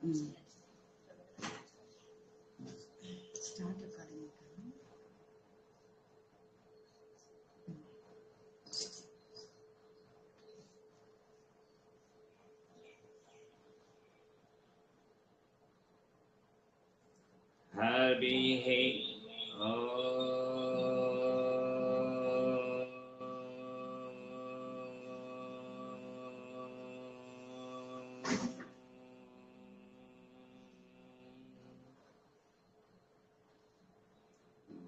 Start recording. Hari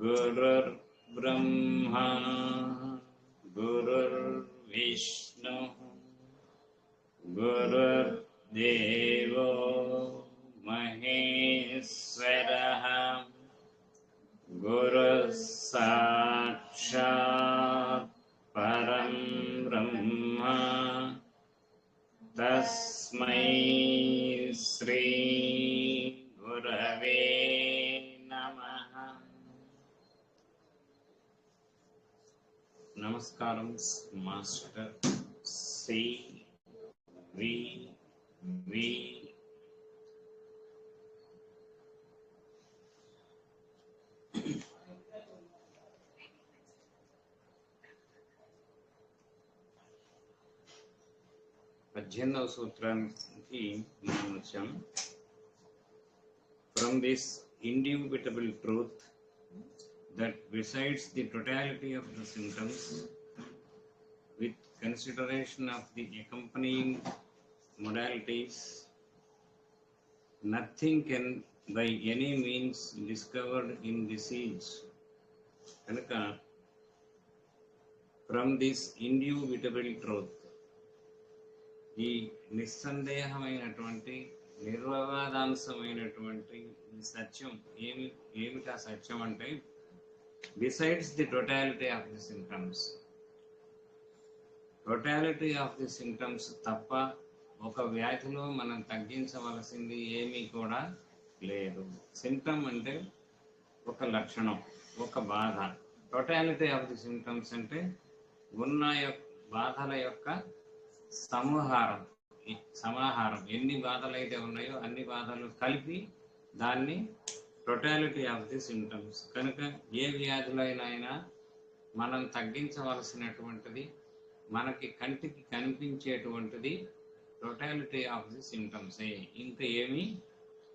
Gurur Brahma Gurur Vishnu Gurur Devo Maheswaraha Guru Sakshat Param Brahma Tasmai Sri Gurave Namaha. Namaskaram, Master C.V.V. పద్దెనిమిదవ సూత్రానికి మనం వచ్చాం. From this indubitable truth that besides the totality of the symptoms, with consideration of the accompanying modalities, nothing can by any means discovered in disease. కనుక from this indubitable truth, ఈ నిస్సందేహమైనటువంటి నిర్వివాదాంశమైనటువంటి సత్యం ఏమిటా సత్యం అంటే, besides the totality of the symptoms, totality of the symptoms తప్ప ఒక వ్యాధిలో మనం తగ్గించవలసింది ఏమీ కూడా లేదు. సింటమ్ అంటే ఒక లక్షణం, ఒక బాధ. టోటాలిటీ ఆఫ్ ది సింటమ్స్ అంటే ఉన్న బాధల యొక్క సమాహారం. ఎన్ని బాధలు అయితే ఉన్నాయో అన్ని బాధలు కలిపి దాన్ని టోటాలిటీ ఆఫ్ ది సింటమ్స్. కనుక ఏ వ్యాధులైనా మనం తగ్గించవలసినటువంటిది, మనకి కంటికి కనిపించేటువంటిది టోటాలిటీ ఆఫ్ ది సింటమ్సే, ఇంకా ఏమీ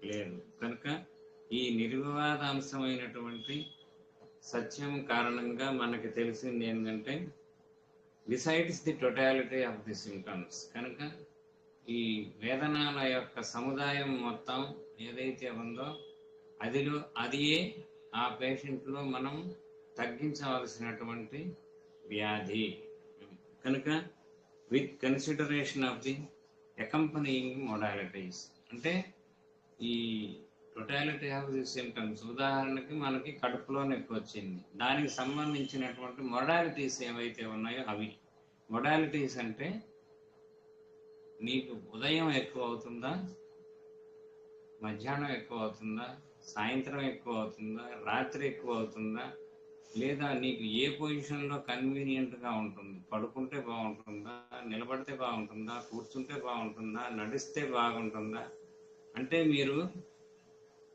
లేదు. కనుక ఈ నిర్వివాదాంశమైనటువంటి సత్యం కారణంగా మనకి తెలిసింది ఏంటంటే, besides the totality of the symptoms. కనుక ఈ వేదనాల యొక్క సముదాయం మొత్తం ఏదైతే ఉందో అదియే ఆ పేషెంట్లో మనం తగ్గించవలసినటువంటి వ్యాధి. కనుక with consideration of the accompanying modalities, అంటే ఈ టోటాలిటీ ఆఫ్ ది సింటమ్స్, ఉదాహరణకి మనకి కడుపులో నొప్పి వచ్చింది, దానికి సంబంధించినటువంటి మొడాలిటీస్ ఏవైతే ఉన్నాయో అవి. మొడాలిటీస్ అంటే నీకు ఉదయం ఎక్కువ అవుతుందా, మధ్యాహ్నం ఎక్కువ అవుతుందా, సాయంత్రం ఎక్కువ అవుతుందా, రాత్రి ఎక్కువ అవుతుందా, లేదా నీకు ఏ పొజిషన్లో కన్వీనియంట్గా ఉంటుంది, పడుకుంటే బాగుంటుందా, నిలబడితే బాగుంటుందా, కూర్చుంటే బాగుంటుందా, నడిస్తే బాగుంటుందా. అంటే మీరు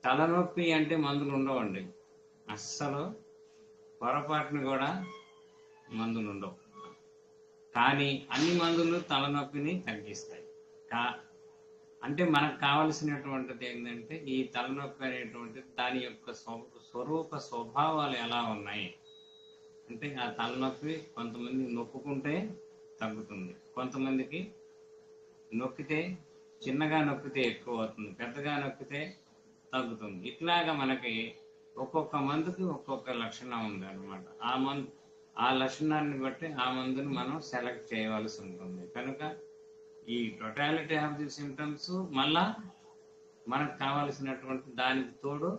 తలనొప్పి అంటే మందులు ఉండవండి, అస్సలు పొరపాటును కూడా మందులు ఉండవు. కానీ అన్ని మందులు తలనొప్పిని తగ్గిస్తాయి. అంటే మనకు కావలసినటువంటిది ఏంటంటే, ఈ తలనొప్పి అనేటువంటిది దాని యొక్క స్వరూప స్వభావాలు ఎలా ఉన్నాయి అంటే, ఆ తలనొప్పి కొంతమంది నొక్కుకుంటే తగ్గుతుంది, కొంతమందికి నొక్కితే చిన్నగా నొక్కితే ఎక్కువ అవుతుంది, పెద్దగా నొక్కితే తగ్గుతుంది. ఇట్లాగా మనకి ఒక్కొక్క మందుకి ఒక్కొక్క లక్షణం ఉంది అనమాట. ఆ లక్షణాన్ని బట్టి ఆ మందుని మనం సెలెక్ట్ చేయవలసి ఉంటుంది. కనుక ఈ టోటాలిటీ ఆఫ్ ది సింటమ్స్ మళ్ళా మనకు కావలసినటువంటి దానికి తోడు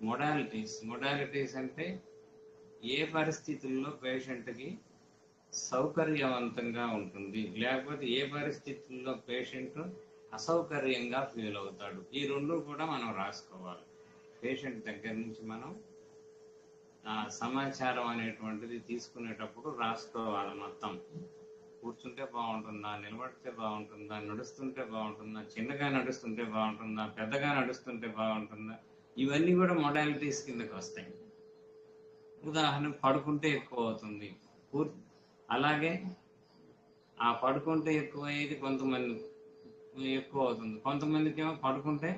మొడాలిటీస్ అంటే ఏ పరిస్థితుల్లో పేషెంట్కి సౌకర్యవంతంగా ఉంటుంది, లేకపోతే ఏ పరిస్థితుల్లో పేషెంట్ అసౌకర్యంగా ఫీల్ అవుతాడు. ఈ రెండు కూడా మనం రాసుకోవాలి. పేషెంట్ దగ్గర నుంచి మనం సమాచారం అనేటువంటిది తీసుకునేటప్పుడు రాసుకోవాలి మొత్తం. కూర్చుంటే బాగుంటుందా, నిలబడితే బాగుంటుందా, నడుస్తుంటే బాగుంటుందా, చిన్నగా నడుస్తుంటే బాగుంటుందా, పెద్దగా నడుస్తుంటే బాగుంటుందా, ఇవన్నీ కూడా మొడాలిటీస్ కిందకి వస్తాయి. ఉదాహరణకు పడుకుంటే ఎక్కువ అవుతుంది, అలాగే ఆ పడుకుంటే ఎక్కువ అయ్యేది కొంతమంది ఎక్కువ అవుతుంది, కొంతమందికి ఏమో పడుకుంటే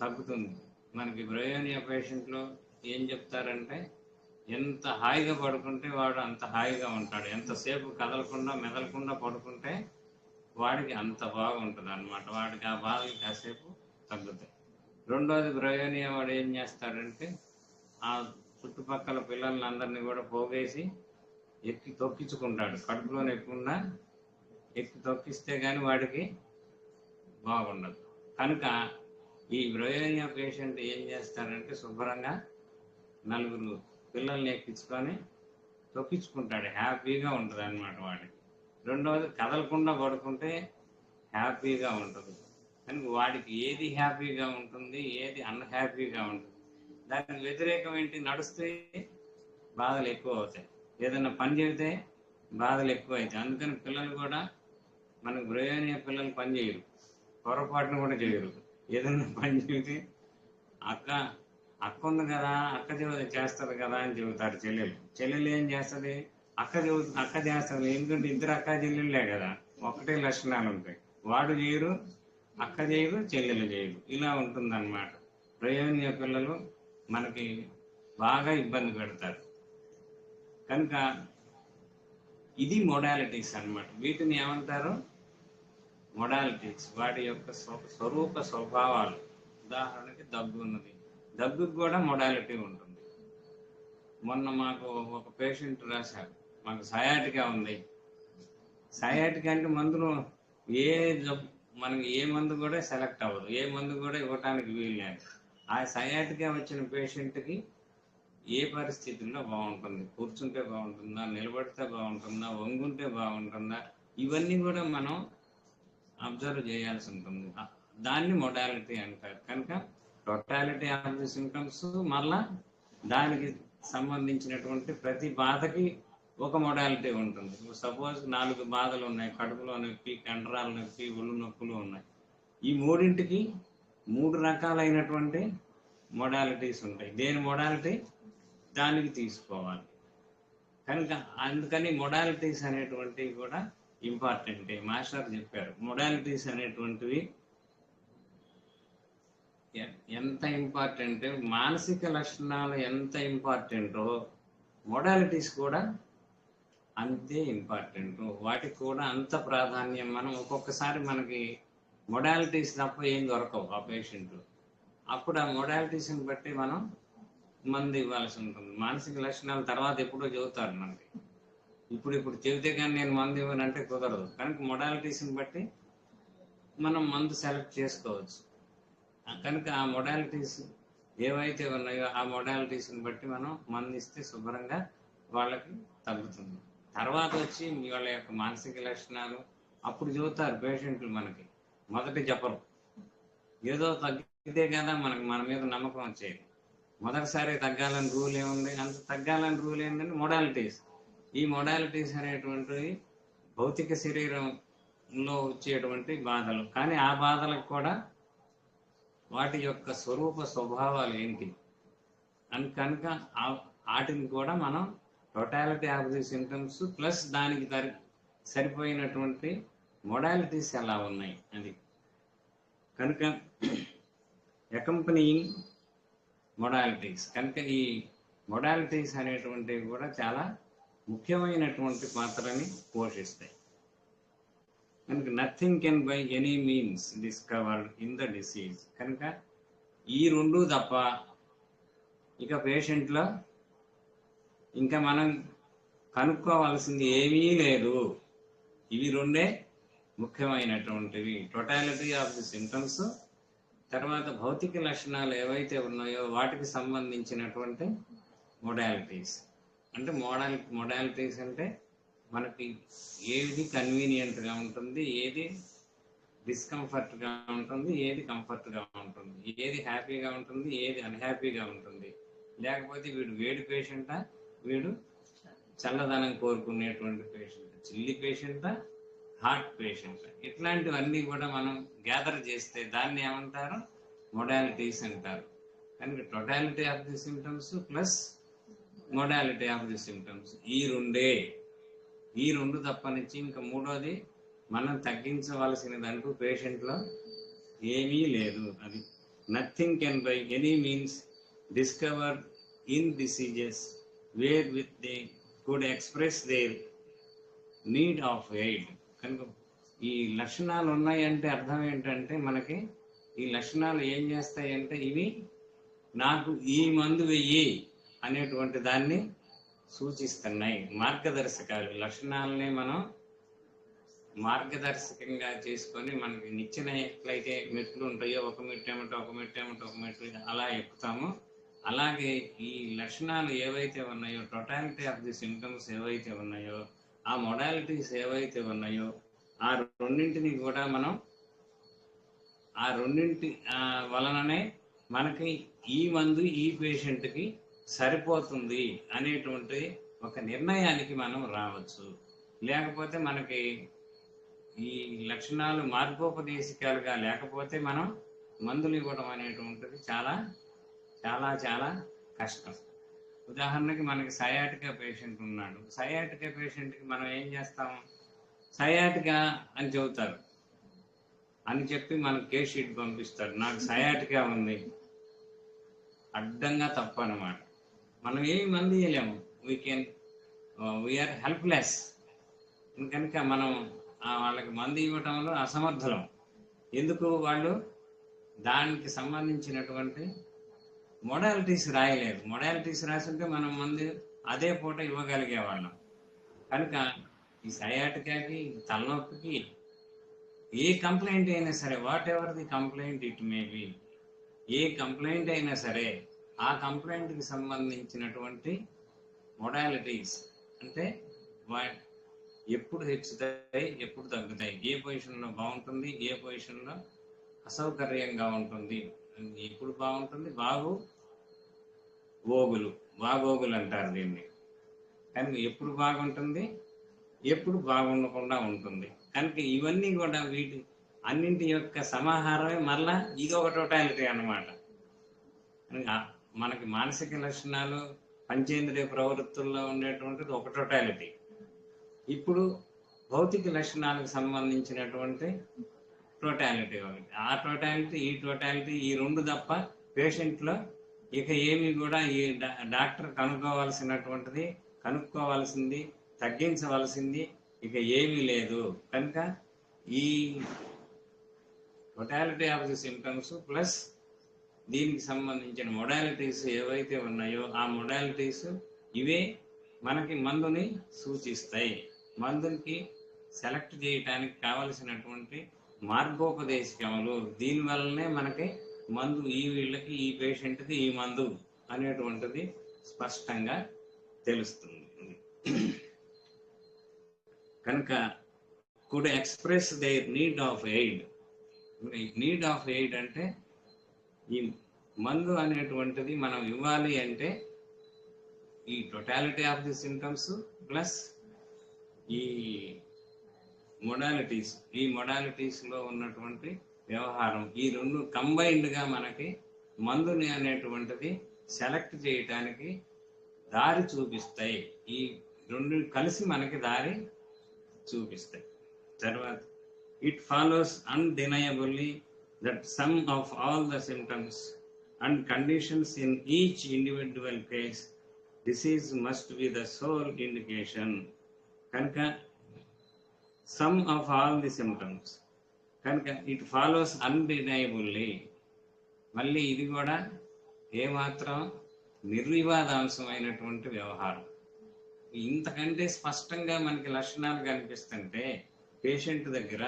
తగ్గుతుంది. మనకి బ్రయోనియా పేషెంట్లో ఏం చెప్తారంటే, ఎంత హాయిగా పడుకుంటే వాడు అంత హాయిగా ఉంటాడు, ఎంతసేపు కదలకుండా మెదలకుండా పడుకుంటే వాడికి అంత బాగుంటుంది అనమాట, వాడికి ఆ బాధలు కాసేపు తగ్గుతాయి. రెండోది బ్రయోనియా వాడు ఏం చేస్తాడంటే, ఆ చుట్టుపక్కల పిల్లల్ని అందరినీ కూడా పోగేసి ఎక్కి తొక్కించుకుంటాడు, కడుపులో ఎక్కుకుండా ఎక్కి తొక్కిస్తే కానీ వాడికి బాగుండదు. కనుక ఈ బ్రయోనియా పేషెంట్ ఏం చేస్తాడంటే, శుభ్రంగా నలుగురు పిల్లల్ని ఎక్కించుకొని తొక్కించుకుంటాడు, హ్యాపీగా ఉంటుంది అనమాట వాడికి. రెండవది కదలకుండా పడుకుంటే హ్యాపీగా ఉంటుంది. కనుక వాడికి ఏది హ్యాపీగా ఉంటుంది, ఏది అన్హ్యాపీగా ఉంటుంది. దానికి వ్యతిరేకం ఏంటి, నడుస్తే బాధలు ఎక్కువ అవుతాయి, ఏదైనా పని చేస్తే బాధలు ఎక్కువ అవుతాయి. అందుకని పిల్లలు కూడా, మనకు బ్రయోనియా పిల్లలు పని చేయరు, పొరపాటును కూడా చేయరు. ఏదైనా పని చేస్తే అక్క ఉంది కదా, అక్క చేస్తుంది కదా అని చెబుతారు చెల్లెలు. చెల్లెలు ఏం చేస్తుంది, అక్క చేస్తుంది, ఎందుకంటే ఇద్దరు అక్క చెల్లెళ్ళే కదా, ఒకటే లక్షణాలు ఉంటాయి. వాడు చేయరు, అక్క చేయరు, చెల్లెలు చేయరు, ఇలా ఉంటుందన్నమాట. బ్రయోనియా పిల్లలు మనకి బాగా ఇబ్బంది పెడతారు. కనుక ఇది మొడాలిటీస్ అన్నమాట. వీటిని ఏమంటారు, మొడాలిటీస్. వాటి యొక్క స్వరూప స్వభావాలు. ఉదాహరణకి దగ్గు ఉన్నది, దగ్గుకు కూడా మొడాలిటీ ఉంటుంది. మొన్న మాకు ఒక పేషెంట్ రాశారు, మాకు సయాటికా ఉంది. సయాటికా అంటే మందులు మనకి ఏ మందు కూడా సెలెక్ట్ అవ్వదు, ఏ మందు కూడా ఇవ్వటానికి వీలు లేదు. ఆ సయాటికా వచ్చిన పేషెంట్కి ఏ పరిస్థితుల్లో బాగుంటుంది, కూర్చుంటే బాగుంటుందా, నిలబడితే బాగుంటుందా, వంగుంటే బాగుంటుందా, ఇవన్నీ కూడా మనం అబ్జర్వ్ చేయాల్సి ఉంటుంది. దాన్ని మొడాలిటీ అంటారు. కనుక టోటాలిటీ ఆఫ్ ది సింటమ్స్, మళ్ళా దానికి సంబంధించినటువంటి ప్రతి బాధకి ఒక మొడాలిటీ ఉంటుంది. సపోజ్ 4 బాధలు ఉన్నాయి, కడుపులో నొప్పి, కండరాల నొప్పి, ఒళ్ళు నొప్పులు ఉన్నాయి. ఈ మూడింటికి 3 రకాలైనటువంటి మొడాలిటీస్ ఉంటాయి. దేని మొడాలిటీ దానికి తీసుకోవాలి. కనుక అందుకని మొడాలిటీస్ అనేటువంటివి కూడా ఇంపార్టెంటే. మాస్టర్ చెప్పారు, మొడాలిటీస్ అనేటువంటివి ఎంత ఇంపార్టెంట్, మానసిక లక్షణాలు ఎంత ఇంపార్టెంటో మొడాలిటీస్ కూడా అంతే ఇంపార్టెంట్. వాటికి కూడా అంత ప్రాధాన్యం. మనం ఒక్కొక్కసారి మనకి మొడాలిటీస్ తప్ప ఏం దొరకవు ఆ పేషెంట్లు, అప్పుడు ఆ మొడాలిటీస్ని బట్టి మనం మందు ఇవ్వాల్సి ఉంటుంది. మానసిక లక్షణాల తర్వాత ఎప్పుడో చెబుతారు మనకి, ఇప్పుడు చెబితే కానీ నేను మందు ఇవ్వనంటే కుదరదు. కనుక మొడాలిటీస్ని బట్టి మనం మందు సెలెక్ట్ చేసుకోవచ్చు. కనుక ఆ మొడాలిటీస్ ఏవైతే ఉన్నాయో ఆ మొడాలిటీస్ని బట్టి మనం మందు ఇస్తే శుభ్రంగా వాళ్ళకి తగ్గుతుంది. తర్వాత వచ్చి వాళ్ళ యొక్క మానసిక లక్షణాలు అప్పుడు చెబుతారు పేషెంట్లు మనకి. మొదటి చెప్పరు, ఏదో తగ్గితే కదా మనకు మన మీద నమ్మకం వచ్చేది. మొదటిసారి తగ్గాలని రూల్ ఏముంది, అంత తగ్గాలని రూల్ ఏంటంటే మొడాలిటీస్. ఈ మొడాలిటీస్ అనేటువంటివి భౌతిక శరీరంలో వచ్చేటువంటి బాధలు. కానీ ఆ బాధలకు కూడా వాటి యొక్క స్వరూప స్వభావాలు ఏంటి అని కనుక వాటిని కూడా మనం totality of the symptoms plus దానికి సరిపోయినటువంటి మొడాలిటీస్ ఎలా ఉన్నాయి అది. కనుక అకంపెనీయింగ్ మొడాలిటీస్. కనుక ఈ మొడాలిటీస్ అనేటువంటివి కూడా చాలా ముఖ్యమైనటువంటి పాత్రని పోషిస్తాయి. కనుక nothing can by any means discovered in the disease. కనుక ఈ రెండు తప్ప ఇక పేషెంట్లో ఇంకా మనం కనుక్కోవాల్సింది ఏమీ లేదు. ఇవి రెండే ముఖ్యమైనటువంటివి, టోటాలిటీ ఆఫ్ ది సింటమ్స్, తర్వాత భౌతిక లక్షణాలు ఏవైతే ఉన్నాయో వాటికి సంబంధించినటువంటి మొడాలిటీస్. అంటే మొడాలిటీస్ అంటే మనకి ఏది కన్వీనియంట్గా ఉంటుంది, ఏది డిస్కంఫర్ట్గా ఉంటుంది, ఏది కంఫర్ట్గా ఉంటుంది, ఏది హ్యాపీగా ఉంటుంది, ఏది అన్హ్యాపీగా ఉంటుంది. లేకపోతే వీడు వేడి పేషెంటా, వీడు చల్లదనం కోరుకునేటువంటి పేషెంట్, చిల్లి పేషెంటా, హార్ట్ పేషెంట్, ఇట్లాంటివన్నీ కూడా మనం గ్యాదర్ చేస్తే దాన్ని ఏమంటారు, మొడాలిటీస్ అంటారు. కనుక totality of the symptoms plus modality of the symptoms ఈ రెండు తప్పనిచ్చి ఇంకా మూడోది మనం తగ్గించవలసినదంటూ పేషెంట్లో ఏమీ లేదు. అది nothing can by any means discover in diseases where with they could express their need of aid. కనుక ఈ లక్షణాలు ఉన్నాయంటే అర్థం ఏంటంటే, మనకి ఈ లక్షణాలు ఏం చేస్తాయంటే, ఇవి నాకు ఈ మందు వెయ్యి అనేటువంటి దాన్ని సూచిస్తున్నాయి. మార్గదర్శకాలు, లక్షణాలని మనం మార్గదర్శకంగా చేసుకొని మనకి నిచ్చెన ఎట్లయితే మెట్లు ఉంటాయో, ఒక మెట్టు ఏమిటో ఒక మెట్టు అలా ఎక్కుతామో, అలాగే ఈ లక్షణాలు ఏవైతే ఉన్నాయో, టోటాలిటీ ఆఫ్ ది సిమ్టమ్స్ ఏవైతే ఉన్నాయో, ఆ మొడాలిటీస్ ఏవైతే ఉన్నాయో, ఆ రెండింటిని కూడా మనం ఆ రెండింటి వలననే మనకి ఈ మందు ఈ పేషెంట్కి సరిపోతుంది అనేటువంటి ఒక నిర్ణయానికి మనం రావచ్చు. లేకపోతే మనకి ఈ లక్షణాలు మార్గోపదేశికాలుగా లేకపోతే మనం మందులు ఇవ్వడం అనేటువంటిది చాలా చాలా చాలా కష్టం. ఉదాహరణకి మనకి సయాటికా పేషెంట్ ఉన్నాడు. సయాటికా పేషెంట్కి మనం ఏం చేస్తాము, సయాటికా అని చెబుతారు అని చెప్పి మనకు కేస్ షీట్ పంపిస్తారు, నాకు సయాటికా ఉంది. అడ్డంగా తప్పు అన్నమాట. మనం ఏమి మందు చేయలేము, వీఆర్ హెల్ప్లెస్. కనుక మనం వాళ్ళకి మందు ఇవ్వటంలో అసమర్థులం. ఎందుకు, వాళ్ళు దానికి సంబంధించినటువంటి మొడాలిటీస్ రాయలేదు. మొడాలిటీస్ రాసుంటే మనం మందు అదే పూట ఇవ్వగలిగే వాళ్ళం. కనుక ఈ సయాటికాకి, తలనొప్పికి, ఏ కంప్లైంట్ అయినా సరే, what ever the complaint it may be, A complaint అయినా సరే ఆ కంప్లైంట్కి సంబంధించినటువంటి మొడాలిటీస్ అంటే ఎప్పుడు హెచ్చుతాయి, ఎప్పుడు తగ్గుతాయి, ఏ పొజిషన్లో బాగుంటుంది, ఏ పొజిషన్లో అసౌకర్యంగా ఉంటుంది, ఎప్పుడు బాగుంటుంది, బాగోగులు అంటారు దీన్ని. కానీ ఎప్పుడు బాగుంటుంది, ఎప్పుడు బాగుండకుండా ఉంటుంది. కనుక ఇవన్నీ కూడా వీటి అన్నింటి యొక్క సమాహారమే మళ్ళా ఇది ఒక టోటాలిటీ అన్నమాట. మనకి మానసిక లక్షణాలు, పంచేంద్రియ ప్రవృత్తుల్లో ఉండేటువంటిది ఒక టోటాలిటీ. ఇప్పుడు భౌతిక లక్షణాలకు సంబంధించినటువంటి టోటాలిటీ ఒకటి. ఆ టోటాలిటీ, ఈ టోటాలిటీ, ఈ రెండు తప్ప పేషెంట్లో ఇక ఏమి కూడా ఈ డాక్టర్ కనుక్కోవాల్సింది, తగ్గించవలసింది ఇక ఏమీ లేదు. కనుక ఈ totality of the symptoms plus దీనికి సంబంధించిన మొడాలిటీస్ ఏవైతే ఉన్నాయో, ఆ మొడాలిటీస్ ఇవే మనకి మందుని సూచిస్తాయి. మందుకి సెలెక్ట్ చేయటానికి కావలసినటువంటి మార్గోపదేశకములు. దీనివల్లనే మనకి మందు వీళ్ళకి, ఈ పేషెంట్కి ఈ మందు అనేటువంటిది స్పష్టంగా తెలుస్తుంది. కనుక could express their need of aid. Need of aid అంటే ఈ మందు అనేటువంటిది మనం ఇవ్వాలి అంటే ఈ totality of the symptoms plus ఈ మొడాలిటీస్లో ఉన్నటువంటి వ్యవహారం, ఈ రెండు కంబైన్డ్గా మనకి మందుని అనేటువంటిది సెలెక్ట్ చేయటానికి దారి చూపిస్తాయి. ఈ రెండు కలిసి మనకి దారి చూపిస్తాయి. తర్వాత it follows undeniably that sum of all the symptoms and conditions in each individual case, disease must be the sole indication. Kanka sum of all the symptoms, kanka it follows undeniably. మళ్ళీ ఇది కూడా ఏమాత్రం నిర్వివాదాంశమైనటువంటి వ్యవహారం. ఇంతకంటే స్పష్టంగా మనకి లక్షణాలు కనిపిస్తుంటే patient దగ్గర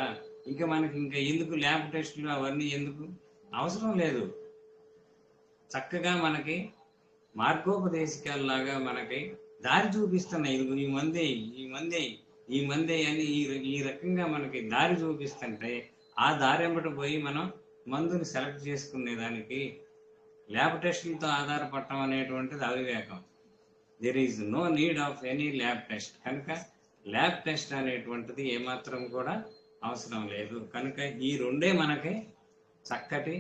ఇంకా మనకి ఎందుకు ల్యాబ్ టెస్టులు అవన్నీ ఎందుకు అవసరం లేదు. చక్కగా మనకి మార్గోపదేశకాలలాగా మనకి దారి చూపిస్తున్నాయి. ఈ మందే అని ఈ రకంగా మనకి దారి చూపిస్తుంటే ఆ దారి వెంబడి పోయి మనం మందుని సెలెక్ట్ చేసుకునేదానికి ల్యాబ్ టెస్టులతో ఆధారపడటం అనేటువంటిది అవివేకం. There is no need of any lab test. కనుక ల్యాబ్ టెస్ట్ అనేటువంటిది ఏమాత్రం కూడా అవసరం లేదు. కనుక ఈ రెండే మనకి చక్కటి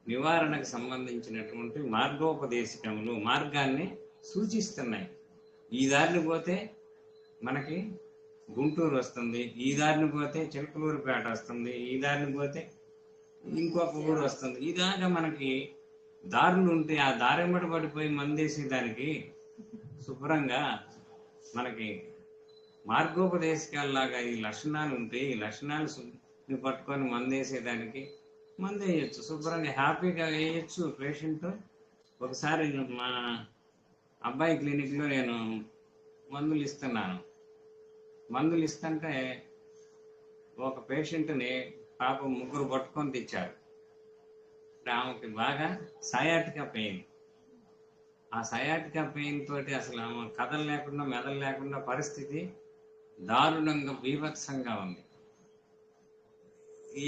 నివారణకు సంబంధించినటువంటి మార్గోపదేశకములు, మార్గాన్ని సూచిస్తున్నాయి. ఈ దారిని పోతే మనకి గుంటూరు వస్తుంది, ఈ దారిని పోతే చిలకలూరుపేట వస్తుంది, ఈ దారిని పోతే ఇంకొక ఊరు వస్తుంది. ఇలాగా మనకి దారులు ఉంటే ఆ దారెంబడి పడిపోయి మందేసే దానికి శుభ్రంగా మనకి మార్గోపదేశకాలలాగా ఈ లక్షణాలు ఉంటే ఈ లక్షణాలు పట్టుకొని మందేసేదానికి మందు వేయచ్చు, శుభ్రంగా హ్యాపీగా వేయచ్చు పేషెంట్. ఒకసారి మా అబ్బాయి క్లినిక్లో నేను మందులు ఇస్తున్నాను. మందులు ఇస్తుంటే ఒక పేషెంట్ని పాపం ముగ్గురు పట్టుకొని తెచ్చారు. ఆమెకి బాగా సయాటికా పెయిన్. ఆ సయాటికా పెయిన్ తోటి అసలు ఆమె కథలు లేకుండా మెదలు లేకుండా పరిస్థితి దారుణంగా బీభత్సంగా ఉంది.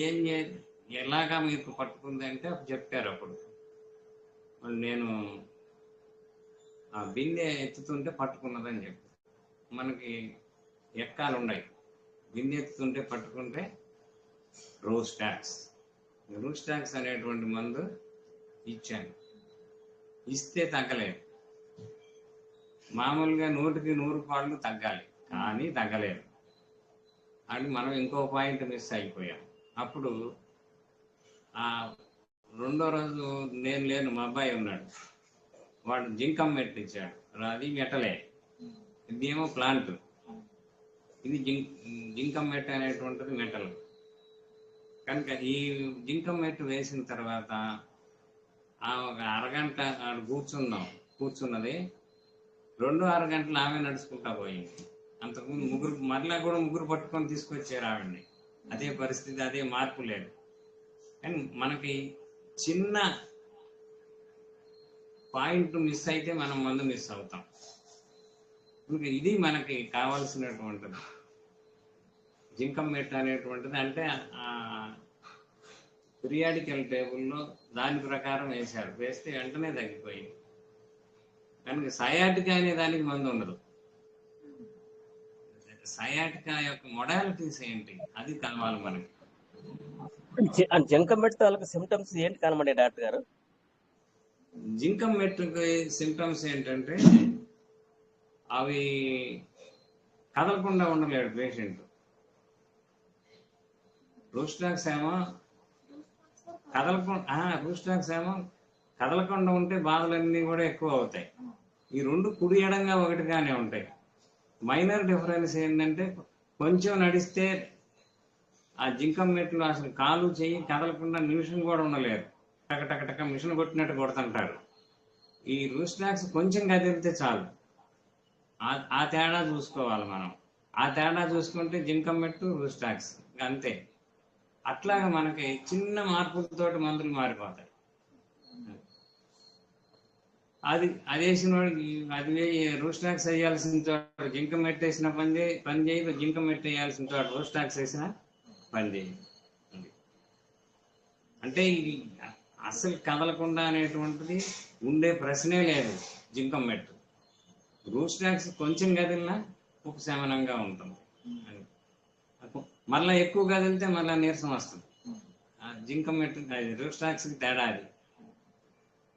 ఏం ఎలాగా మీకు పట్టుకుంది అంటే చెప్పారు. అప్పుడు నేను ఆ బిందె ఎత్తుతుంటే పట్టుకున్నదని చెప్పి, మనకి ఎక్కాలు ఉన్నాయి, బిందె ఎత్తుతుంటే పట్టుకుంటే రూస్టాక్స్ అనేటువంటి మందు ఇచ్చాను. ఇస్తే తగ్గలేదు. మామూలుగా 100కి 100 పాళ్ళు తగ్గాలి, కానీ తగ్గలేదు. అని మనం ఇంకో పాయింట్ మిస్ అయిపోయాం. అప్పుడు ఆ రెండో రోజు నేను లేను, మా అబ్బాయి ఉన్నాడు. వాడు జింకం మెట్ ఇచ్చాడు. అది మెటలే, ఇదేమో ప్లాంట్. ఇది జింకం మెట్ అనేటువంటిది మెటల్. కనుక ఈ జింకం మెట్ వేసిన తర్వాత ఒక అరగంట కూర్చున్నది. 2-6 గంటలు ఆమె నడుచుకుంటా పోయింది. అంతకుముందు మరలా కూడా ముగ్గురు పట్టుకొని తీసుకొచ్చారు ఆవిడ్ని. అదే పరిస్థితి, అదే మార్పు లేదు. కానీ మనకి చిన్న పాయింట్ మిస్ అయితే మనం మందు మిస్ అవుతాం. ఇంకా ఇది మనకి కావాల్సినటువంటిది. జింకం మెట్ అనేటువంటిది అంటే పిరియాడికల్ టేబుల్లో దాని ప్రకారం వేస్తే వెంటనే తగ్గిపోయింది. కనుక సయాటికా అనే దానికి మందు ఉండదు. సయాటికా యొక్క మొడాలిటీస్ ఏంటి అది కావాలి మనకి. జింకం మెట్ తాలూకు సిమ్టమ్స్ ఏంటి కనబడే డాక్టర్ గారు? జింకం మెట్ సిమ్టమ్స్ ఏంటంటే అవి కదలకుండా ఉండలేడు పేషెంట్. రూస్టాక్స్ ఏమో కదలకుండా ఉంటే బాధలన్నీ కూడా ఎక్కువ అవుతాయి. ఈ రెండు కుడి ఎడంగా ఒకటిగానే ఉంటాయి. మైనర్ డిఫరెన్స్ ఏంటంటే కొంచెం నడిస్తే ఆ జింకం మెట్లు అసలు కాలు చెయ్యి కదలకుండా నిమిషం కూడా ఉండలేరు. టక మిషన్ కొట్టినట్టు కొడుతుంటారు. ఈ రూస్టాక్స్ కొంచెం కదిలితే చాలు. ఆ తేడా చూసుకోవాలి మనం. ఆ తేడా చూసుకుంటే జింకం మెట్టు రూస్టాక్స్ అంతే. అట్లాగా మనకి చిన్న మార్పులతోటి మందులు మారిపోతాయి. అది వేసిన వాడికి అది రూస్టాక్స్ వేయాల్సిన చోట జింకం మెట్ వేసిన పని చేయదు, జింకం మెట్ వేయాల్సిన చోట రూస్టాక్స్ వేసిన పని చేయదు. అంటే ఇది అసలు కదలకుండా అనేటువంటిది ఉండే ప్రశ్నే లేదు. జింకం మెట్ రూస్టాక్స్ కొంచెం కదిలినా ఉపశమనంగా ఉంటుంది. మళ్ళీ ఎక్కువ కదిలితే మళ్ళీ నీరసం వస్తుంది. జింకం మెట్ రూస్టాక్స్కి తేడా అది.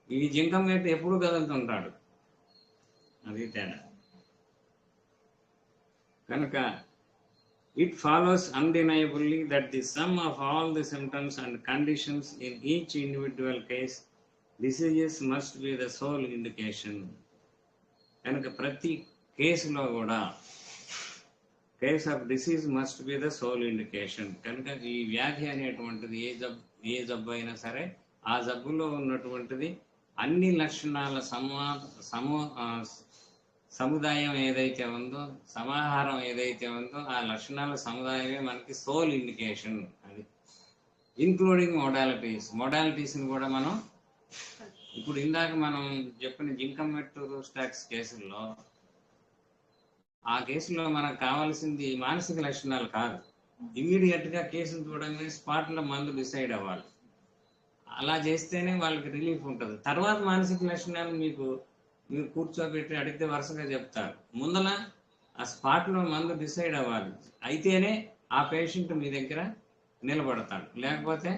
ఈ జింకం మెట్ ఎప్పుడు కదులుతుంటాడు, అది తేడా. కనుక it follows undeniably that the sum of all the symptoms and conditions in each individual case diseases must be the sole indication. కనుక ప్రతి కేసులో కూడా case of disease must be the sole indication. కనుక ఈ వ్యాధి అనేటువంటిది ఏ జబ్బు అయినా సరే ఆ జబ్బులో ఉన్నటువంటిది అన్ని లక్షణాల సముదాయం ఏదైతే ఉందో, సమాహారం ఏదైతే ఉందో ఆ లక్షణాల సముదాయమే మనకి సోల్ ఇండికేషన్. అది ఇన్క్లూడింగ్ మోడాలిటీస్ని కూడా మనం ఇప్పుడు ఇందాక మనం చెప్పిన జింకం మెట్ రూస్టాక్స్ కేసుల్లో ఆ కేసులో మనకు కావాల్సింది మానసిక లక్షణాలు కాదు. ఇమ్మీడియట్గా కేసును చూడగానే స్పాట్లో మందు డిసైడ్ అవ్వాలి. అలా చేస్తేనే వాళ్ళకి రిలీఫ్ ఉంటుంది. తర్వాత మానసిక లక్షణాలు మీరు కూర్చోబెట్టి అడిగితే వరుసగా చెప్తారు. ముందల ఆ స్పాట్లో మందు డిసైడ్ అవ్వాలి, అయితేనే ఆ పేషెంట్ మీ దగ్గర నిలబడతాడు, లేకపోతే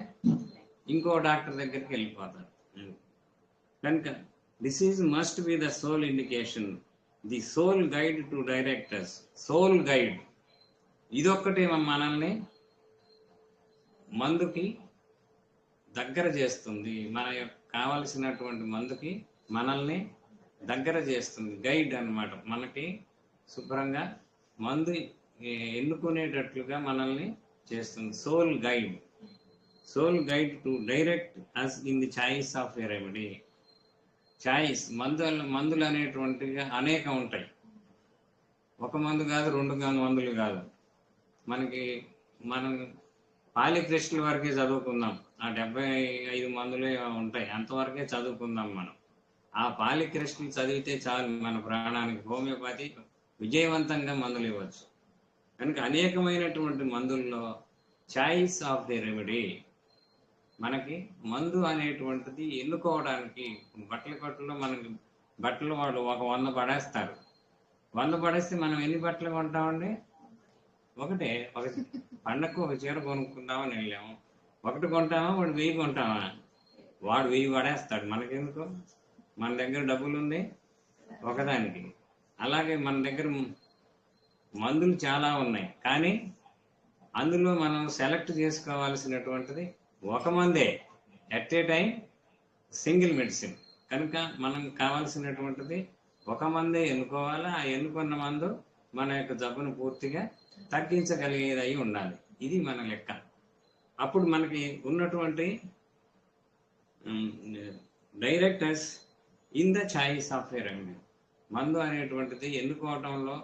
ఇంకో డాక్టర్ దగ్గరికి వెళ్ళిపోతాడు. కనుక disease must be the sole indication, the sole guide to direct us. Sole guide ఇదొక్కటి మనల్ని మందుకి దగ్గర చేస్తుంది, మన కావలసినటువంటి మందుకి మనల్ని దగ్గర చేస్తుంది. గైడ్ అన్నమాట, మనకి శుభ్రంగా మందు ఎన్నుకునేటట్లుగా మనల్ని చేస్తుంది. Sole guide, sole guide to direct us in the choice of a remedy. Choice, మందులు అనేటువంటివి అనేకం ఉంటాయి. ఒక మందు కాదు, రెండు మందులు కాదు. మనం పాలిక్రిస్టల్ వరకే చదువుకుందాం, ఆ 75 మందులే ఉంటాయి, అంతవరకే చదువుకుందాం మనం. ఆ పాలిక్రిస్టల్ చదివితే చాలు మన ప్రాణానికి. హోమియోపతి విజయవంతంగా మందులు ఇవ్వచ్చు. కనుక అనేకమైనటువంటి మందుల్లో చాయిస్ ఆఫ్ ది రెమెడీ, మనకి మందు అనేటువంటిది ఎన్నుకోవడానికి. బట్టల కొట్టులో మనకి బట్టలు వాళ్ళు ఒక 100 పడేస్తారు. 100 పడేస్తే మనం ఎన్ని బట్టలు కొంటామండి? ఒకటి పండగకు ఒక చీర కొనుక్కుందామని వెళ్ళాము, ఒకటి కొంటామా, వాడు 1000 కొంటామా? వాడు 1000 పడేస్తాడు, మనకెందుకు? మన దగ్గర డబ్బులు ఉంది ఒకదానికి. అలాగే మన దగ్గర మందులు చాలా ఉన్నాయి, కానీ అందులో మనం సెలెక్ట్ చేసుకోవాల్సినటువంటిది ఒక మందే, at a time single medicine. కనుక మనం కావాల్సినటువంటిది ఒక మందే ఎన్నుకోవాలి. ఆ ఎన్నుకున్న మందు మన యొక్క జబ్బును పూర్తిగా తగ్గించగలిగేది అయి ఉండాలి. ఇది మన లెక్క. అప్పుడు మనకి ఉన్నటువంటి directors in the choice of a remedy. మందు అనేటువంటిది ఎన్నుకోవటంలో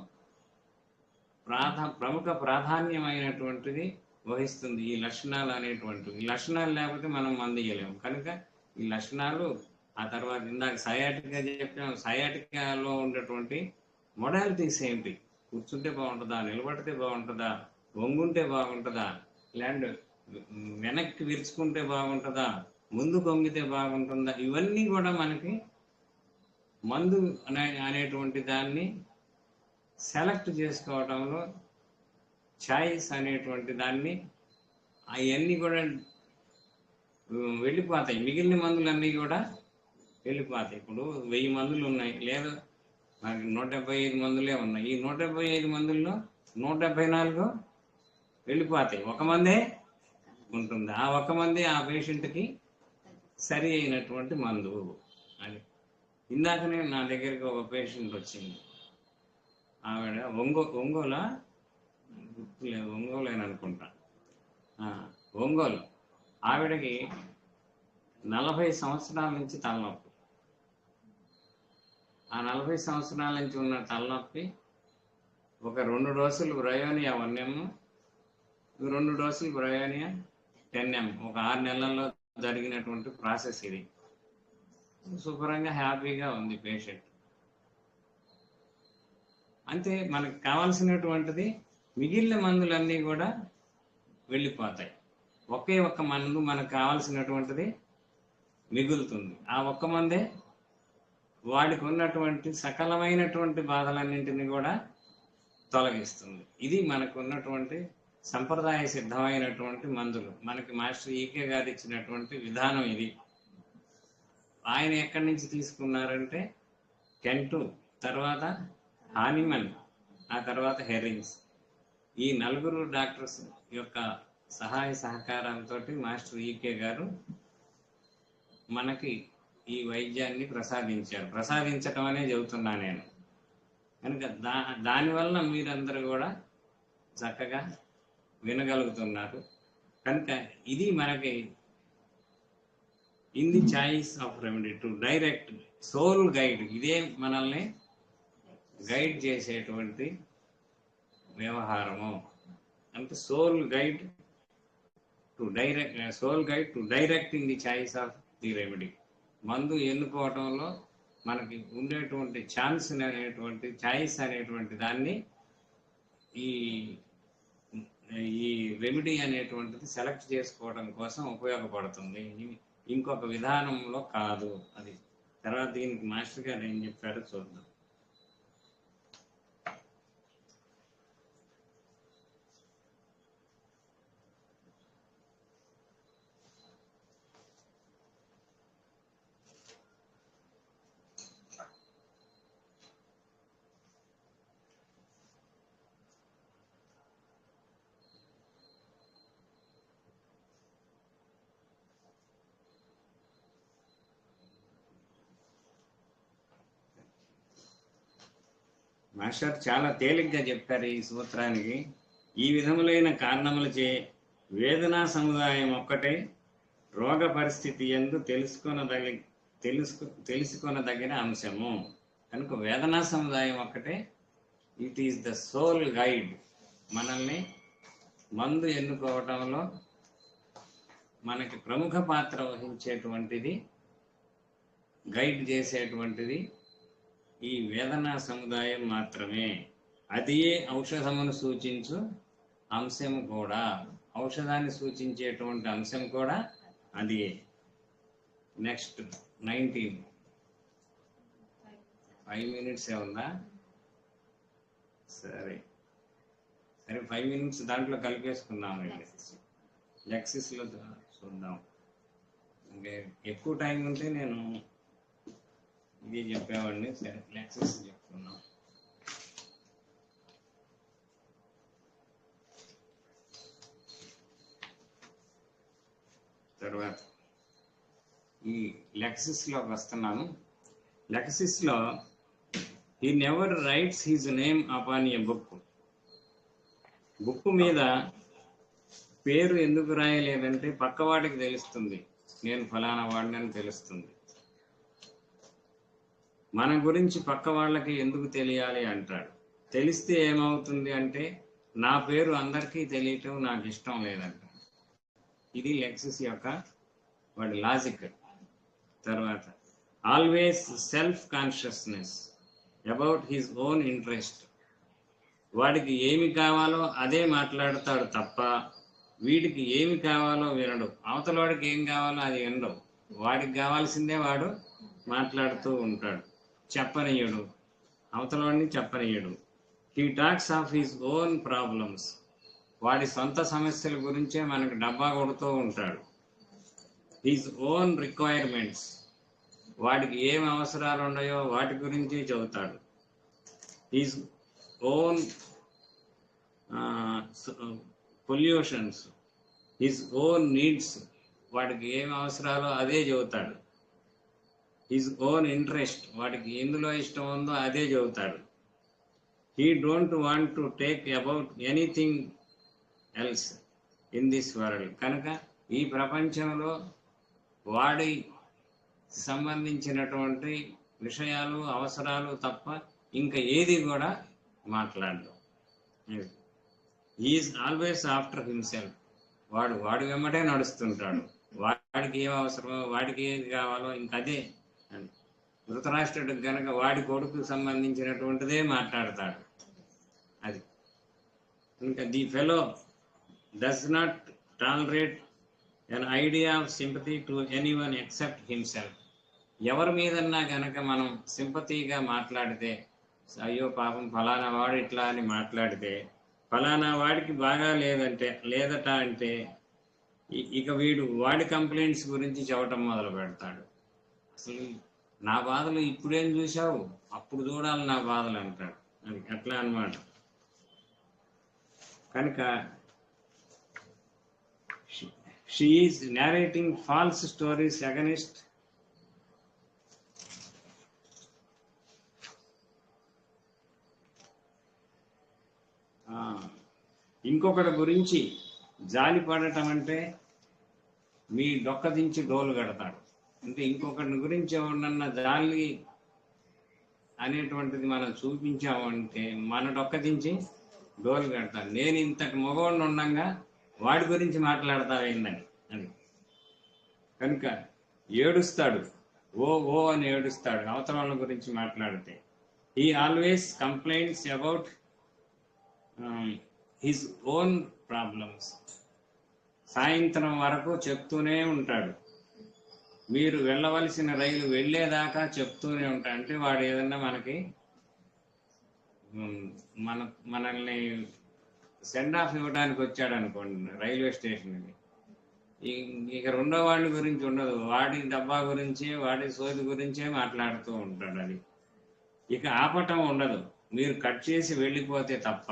ప్రముఖ ప్రాధాన్యమైనటువంటిది వహిస్తుంది. ఈ లక్షణాలు అనేటువంటివి, ఈ లక్షణాలు లేకపోతే మనం మందు ఇయ్యలేము. కనుక ఈ లక్షణాలు, ఆ తర్వాత ఇందాక సయాటికా చెప్పాం, సయాటికాలో ఉండేటువంటి మొడాలిటీస్ ఏంటి? కూర్చుంటే బాగుంటుందా, నిలబడితే బాగుంటుందా, వంగుంటే బాగుంటుందా, ల్యాండ్ వెనక్కి విరుచుకుంటే బాగుంటుందా, ముందు కొంగితే బాగుంటుందా, ఇవన్నీ కూడా మనకి మందు అనేటువంటి దాన్ని సెలెక్ట్ చేసుకోవడంలో చాయిస్ అనేటువంటి దాన్ని అవన్నీ కూడా వెళ్ళిపోతాయి. మిగిలిన మందులన్నీ కూడా వెళ్ళిపోతాయి. ఇప్పుడు 1000 మందులు ఉన్నాయి, లేదా మనకి 175 మందులే ఉన్నాయి. ఈ 175 మందుల్లో 174 వెళ్ళిపోతాయి, ఒక మందే ఉంటుంది. ఆ ఒక మందే ఆ పేషెంట్కి సరి అయినటువంటి మందు అని. ఇందాకనే నా దగ్గరికి ఒక పేషెంట్ వచ్చింది. ఆవిడ ఒంగోలు గుర్తులేదు, ఒంగోలు అనుకుంటా, ఒంగోలు. ఆవిడకి 40 సంవత్సరాల నుంచి తలనొప్పి. ఆ 40 సంవత్సరాల నుంచి ఉన్న తలనొప్పి ఒక 2 డోసులు బ్రయోనియా 1M, 2 డోసులు బ్రయోనియా 10M, ఒక 6 నెలల్లో జరిగినటువంటి ప్రాసెస్ ఇది. శుభ్రంగా హ్యాపీగా ఉంది పేషెంట్. అంతే, మనకు కావాల్సినటువంటిది మిగిలిన మందులన్నీ కూడా వెళ్ళిపోతాయి. ఒకే ఒక్క మందు మనకు కావాల్సినటువంటిది మిగులుతుంది. ఆ ఒక్క మందే వాడికి ఉన్నటువంటి సకలమైనటువంటి బాధలన్నింటినీ కూడా తొలగిస్తుంది. ఇది మనకు ఉన్నటువంటి సంప్రదాయ సిద్ధమైనటువంటి మందులు. మనకి మాస్టర్ ఈకే గారు ఇచ్చినటువంటి విధానం ఇది. ఆయన ఎక్కడి నుంచి తీసుకున్నారంటే కెంటు, తర్వాత హానిమన్, ఆ తర్వాత హెరింగ్స్. ఈ 4 డాక్టర్స్ యొక్క సహాయ సహకారంతో మాస్టర్ ఈకే గారు మనకి ఈ వైద్యాన్ని ప్రసాదించటం అనే చెబుతున్నా నేను. కనుక దానివల్ల మీరందరూ కూడా చక్కగా వినగలుగుతున్నారు. కనుక ఇది మనకి in the choice of remedy to direct sole guide. ఇదే మనల్ని గైడ్ చేసేటువంటి వ్యవహారము. అంటే sole guide to direct in the choice of the remedy. మందు ఎన్నుకోవటంలో మనకి ఉండేటువంటి ఛాన్స్ అనేటువంటి చాయిస్ అనేటువంటి దాన్ని ఈ రెమెడీ అనేటువంటిది సెలెక్ట్ చేసుకోవడం కోసం ఉపయోగపడుతుంది, ఇంకొక విధానంలో కాదు. అది తర్వాత దీనికి మాస్టర్ గారు ఏం చెప్పారో చూద్దాం. మాస్టర్ చాలా తేలిగ్గా చెప్పారు ఈ సూత్రానికి. ఈ విధములైన కారణములచే వేదనా సముదాయం ఒక్కటే రోగ పరిస్థితి ఎందు తెలుసుకొనదగిన అంశము. కనుక వేదనా సముదాయం ఒక్కటే it is the sole guide. మనల్ని మందు ఎన్నుకోవటంలో మనకి ప్రముఖ పాత్ర వహించేటువంటిది, గైడ్ చేసేటువంటిది ఈ వేదనా సముదాయం మాత్రమే. అదియే ఔషధమును సూచించు అంశము కూడా, ఔషధాన్ని సూచించేటువంటి అంశం కూడా అదియే. నెక్స్ట్ 19. 5 minutes ఉందా? సరే 5 minutes దాంట్లో కలిపేసుకుందాం. లెక్సిస్లో చూద్దాం. అంటే ఎక్కువ టైం ఉంటే నేను ఇది చెప్పేవాడిని. సరే లెక్సిస్ చెప్పుకున్నాం. తర్వాత ఈ లెక్సిస్లోకి వస్తున్నాను. లెక్సిస్లో he never writes his name upon a book. Book మీద పేరు ఎందుకు రాయలేదంటే పక్కవాడికి తెలుస్తుంది, నేను ఫలానా వాడిని అని తెలుస్తుంది. మన గురించి పక్క వాళ్ళకి ఎందుకు తెలియాలి అంటాడు. తెలిస్తే ఏమవుతుంది అంటే నా పేరు అందరికీ తెలియటం నాకు ఇష్టం లేదంట. ఇది లెక్సిస్ యొక్క వాడి లాజిక్. తర్వాత always self consciousness about his own interest. వాడికి ఏమి కావాలో అదే మాట్లాడతాడు తప్ప వీడికి ఏమి కావాలో వినడు. అవతల వాడికి ఏం కావాలో అది వినడు. వాడికి కావాల్సిందే వాడు మాట్లాడుతూ ఉంటాడు. చెప్పనీయుడు, అవతల వాడిని చెప్పనీయుడు. He talks of his own problems. వాడి సొంత సమస్యల గురించే మనకు డబ్బా కొడుతూ ఉంటాడు. His own requirements. వాడికి ఏం అవసరాలు ఉన్నాయో వాటి గురించి చెబుతాడు. His own pollutions, his own needs. వాడికి ఏం అవసరాలో అదే చెబుతాడు. His own interest. వాడికి ఎందులో ఇష్టం ఉందో అదే చెబుతాడు. He don't want to take about anything else in this world. కనుక ఈ ప్రపంచంలో వాడి సంబంధించినటువంటి విషయాలు అవసరాలు తప్ప ఇంకా ఏది కూడా మాట్లాడదు. Is always after himself. వాడు వెంబడే నడుస్తుంటాడు. వాడికి ఏం అవసరమో వాడికి ఏది కావాలో ఇంకా అదే. ధృతరాష్ట్రుడికి కనుక వాడి కొడుకు సంబంధించినటువంటిదే మాట్లాడతాడు. అది ఇంకా the fellow does not tolerate an idea of sympathy to anyone except himself. ఎవరి మీదన్నా కనుక మనం సింపతిగా మాట్లాడితే, అయ్యో పాపం ఫలానా వాడు ఇట్లా అని మాట్లాడితే, ఫలానా వాడికి బాగా లేదట అంటే ఇక వీడు వాడి కంప్లైంట్స్ గురించి చెప్పటం మొదలు పెడతాడు. అసలు నా బాధలు ఇప్పుడేం చూసావు, అప్పుడు చూడాలి నా బాధలు అంటాడు. అది అట్లా అన్నమాట. కనుక she is narrating false stories against ఇంకొకటి గురించి జాలి పడటం అంటే మీ డొక్క దించి డోలు కడతాడు. అంటే ఇంకొకటి గురించి ఎవరన్నా జాలి అనేటువంటిది మనం చూపించామంటే మన డొక్క దించి డోలు కడతాడు. నేను ఇంతటి మగవాడిని ఉండగా వాడి గురించి మాట్లాడతావేందని అని. కనుక ఏడుస్తాడు, ఓ ఓ అని ఏడుస్తాడు అవతల వాళ్ళ గురించి మాట్లాడితే. He always complaints about his own problems. సాయంత్రం వరకు చెప్తూనే ఉంటాడు. మీరు వెళ్ళవలసిన రైలు వెళ్ళేదాకా చెప్తూనే ఉంటాడు. అంటే వాడు ఏదన్నా మనకి మనల్ని సెండ్ ఆఫ్ ఇవ్వడానికి వచ్చాడు అనుకోండి రైల్వే స్టేషన్కి, ఇక రెండో వాళ్ళ గురించి ఉండదు, వాడి డబ్బా గురించే వాడి సోది గురించే మాట్లాడుతూ ఉంటాడు. అది ఇక ఆపటం ఉండదు, మీరు కట్ చేసి వెళ్ళిపోతే తప్ప.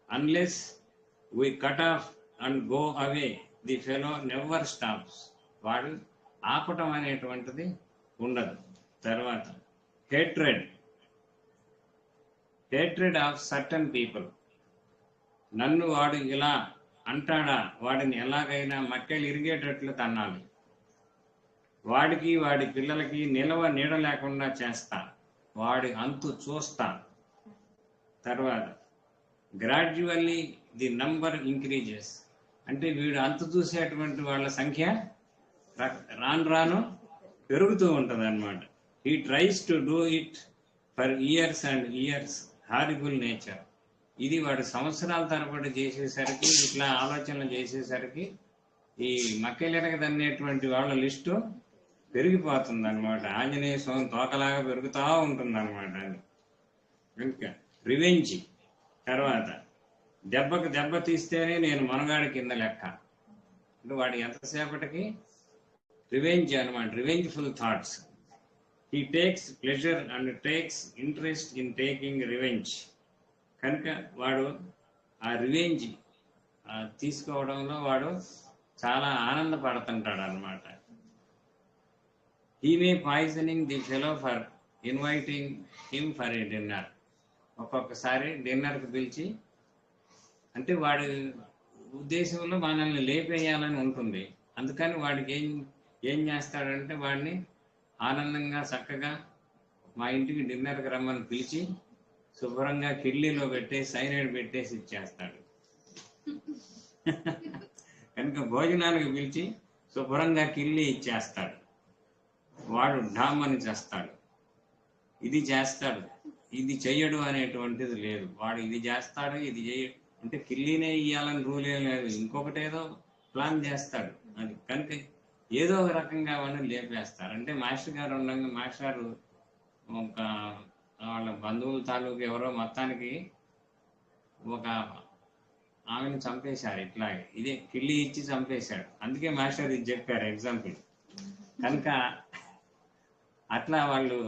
Unless we cut off and go away the fellow never stops. వాడు ఆపటం అనేటువంటిది ఉండదు. తర్వాత hatred. hatred of certain people. నన్ను వాడు ఇలా అంటాడా, వాడిని ఎలాగైనా మక్కెలు ఇరిగేటట్లు తన్నాలి, వాడికి వాడి పిల్లలకి నిలవ నీడ లేకుండా చేస్తా, వాడి అంతు చూస్తా. తర్వాత గ్రాడ్యువల్లీ ది నంబర్ ఇంక్రీజెస్, అంటే వీడు అంతు చూసేటువంటి వాళ్ళ సంఖ్య రాను రాను పెరుగుతూ ఉంటుంది అన్నమాట. He tries to do it for years and years, horrible nature. ఇది వాడు సంవత్సరాల తరబడి చేసేసరికి, ఇట్లా ఆలోచనలు చేసేసరికి ఈ మక్కెలెరగదనేటువంటి వాళ్ళ లిస్టు పెరిగిపోతుంది అనమాట. ఆంజనేయ స్వామి తోకలాగా పెరుగుతూ ఉంటుంది అనమాట. అది కనుక రివెంజ్. తర్వాత దెబ్బకు దెబ్బ తీస్తేనే నేను మనగాడి కింద లెక్క, అంటే వాడు ఎంతసేపటికి రివెంజ్ అనమాట, revengeful thoughts. He takes pleasure and takes interest in taking revenge. కనుక వాడు ఆ రివెంజ్ తీసుకోవడంలో వాడు చాలా ఆనందపడుతుంటాడు అనమాట. He may poisoning the fellow for inviting him for a dinner. ఒక్కొక్కసారి డిన్నర్కి పిలిచి, అంటే వాడి ఉద్దేశంలో మనల్ని లేపేయాలని ఉంటుంది, అందుకని వాడికి ఏం చేస్తాడంటే వాడిని ఆనందంగా చక్కగా మా ఇంటికి డిన్నర్కి రమ్మని పిలిచి శుభ్రంగా కిడ్లీలో పెట్టేసి సైనైడ్ పెట్టేసి ఇచ్చేస్తాడు. కనుక భోజనానికి పిలిచి శుభ్రంగా కిడ్లీ ఇచ్చేస్తాడు, వాడు డామని చేస్తాడు. ఇది చేస్తాడు, ఇది చెయ్యడు అనేటువంటిది లేదు. వాడు ఇది చేస్తాడు, ఇది చెయ్యడు అంటే కిడ్లీనే ఇవ్వాలని రూల్ ఏం లేదు, ఇంకొకటి ఏదో ప్లాన్ చేస్తాడు. అది కనుక ఏదో ఒక రకంగా వాడిని లేపేస్తారు. అంటే మాస్టర్ గారు ఉండగా, మాస్టర్ గారు ఒక వాళ్ళ బంధువుల తాలూకు ఎవరో మొత్తానికి ఒక ఆమెను చంపేశారు. ఇట్లాగే ఇదే కిళ్ళి ఇచ్చి చంపేశాడు. అందుకే మాస్టర్ ఇది చెప్పారు ఎగ్జాంపుల్. కనుక అట్లా వాళ్ళు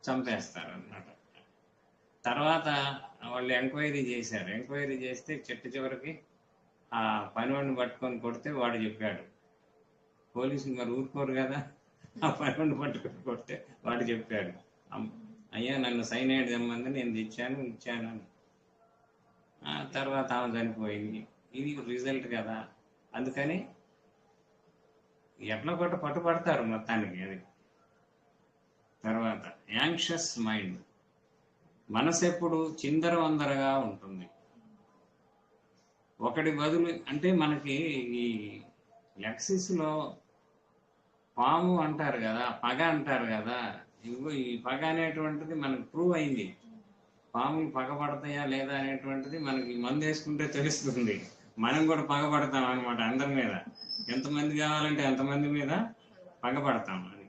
చంపేస్తారు అన్నమాట. తర్వాత వాళ్ళు ఎంక్వైరీ చేశారు. ఎంక్వైరీ చేస్తే చివరికి ఆ పనివాడిని పట్టుకొని కొడితే వాడు చెప్పాడు, పోలీసులు మరి ఊరుకోరు కదా, ఆ పనివాడిని పట్టుకొని కొడితే వాడు చెప్పాడు, అయ్యా నన్ను సైనైడ్ తెమ్మంది, నేను తెచ్చాను ఇచ్చాను అని. తర్వాత ఆమె చనిపోయింది. ఇది రిజల్ట్ కదా. అందుకని ఎట్లా కొట్ట పట్టుబడతారు మొత్తానికి. అది తర్వాత యాంగ్షియస్ మైండ్, మనసు ఎప్పుడు చిందరవందరగా ఉంటుంది. ఒకటి బదులు అంటే మనకి ఈ లెక్సిస్లో పాము అంటారు కదా, పగ అంటారు కదా, ఇదిగో ఈ పగ అనేటువంటిది మనకు ప్రూవ్ అయింది. పాములు పగపడతాయా లేదా అనేటువంటిది మనకి మందు వేసుకుంటే తెలుస్తుంది. మనం కూడా పగపడతాం అనమాట అందరి మీద. ఎంతమంది కావాలంటే ఎంతమంది మీద పగపడతాం అని.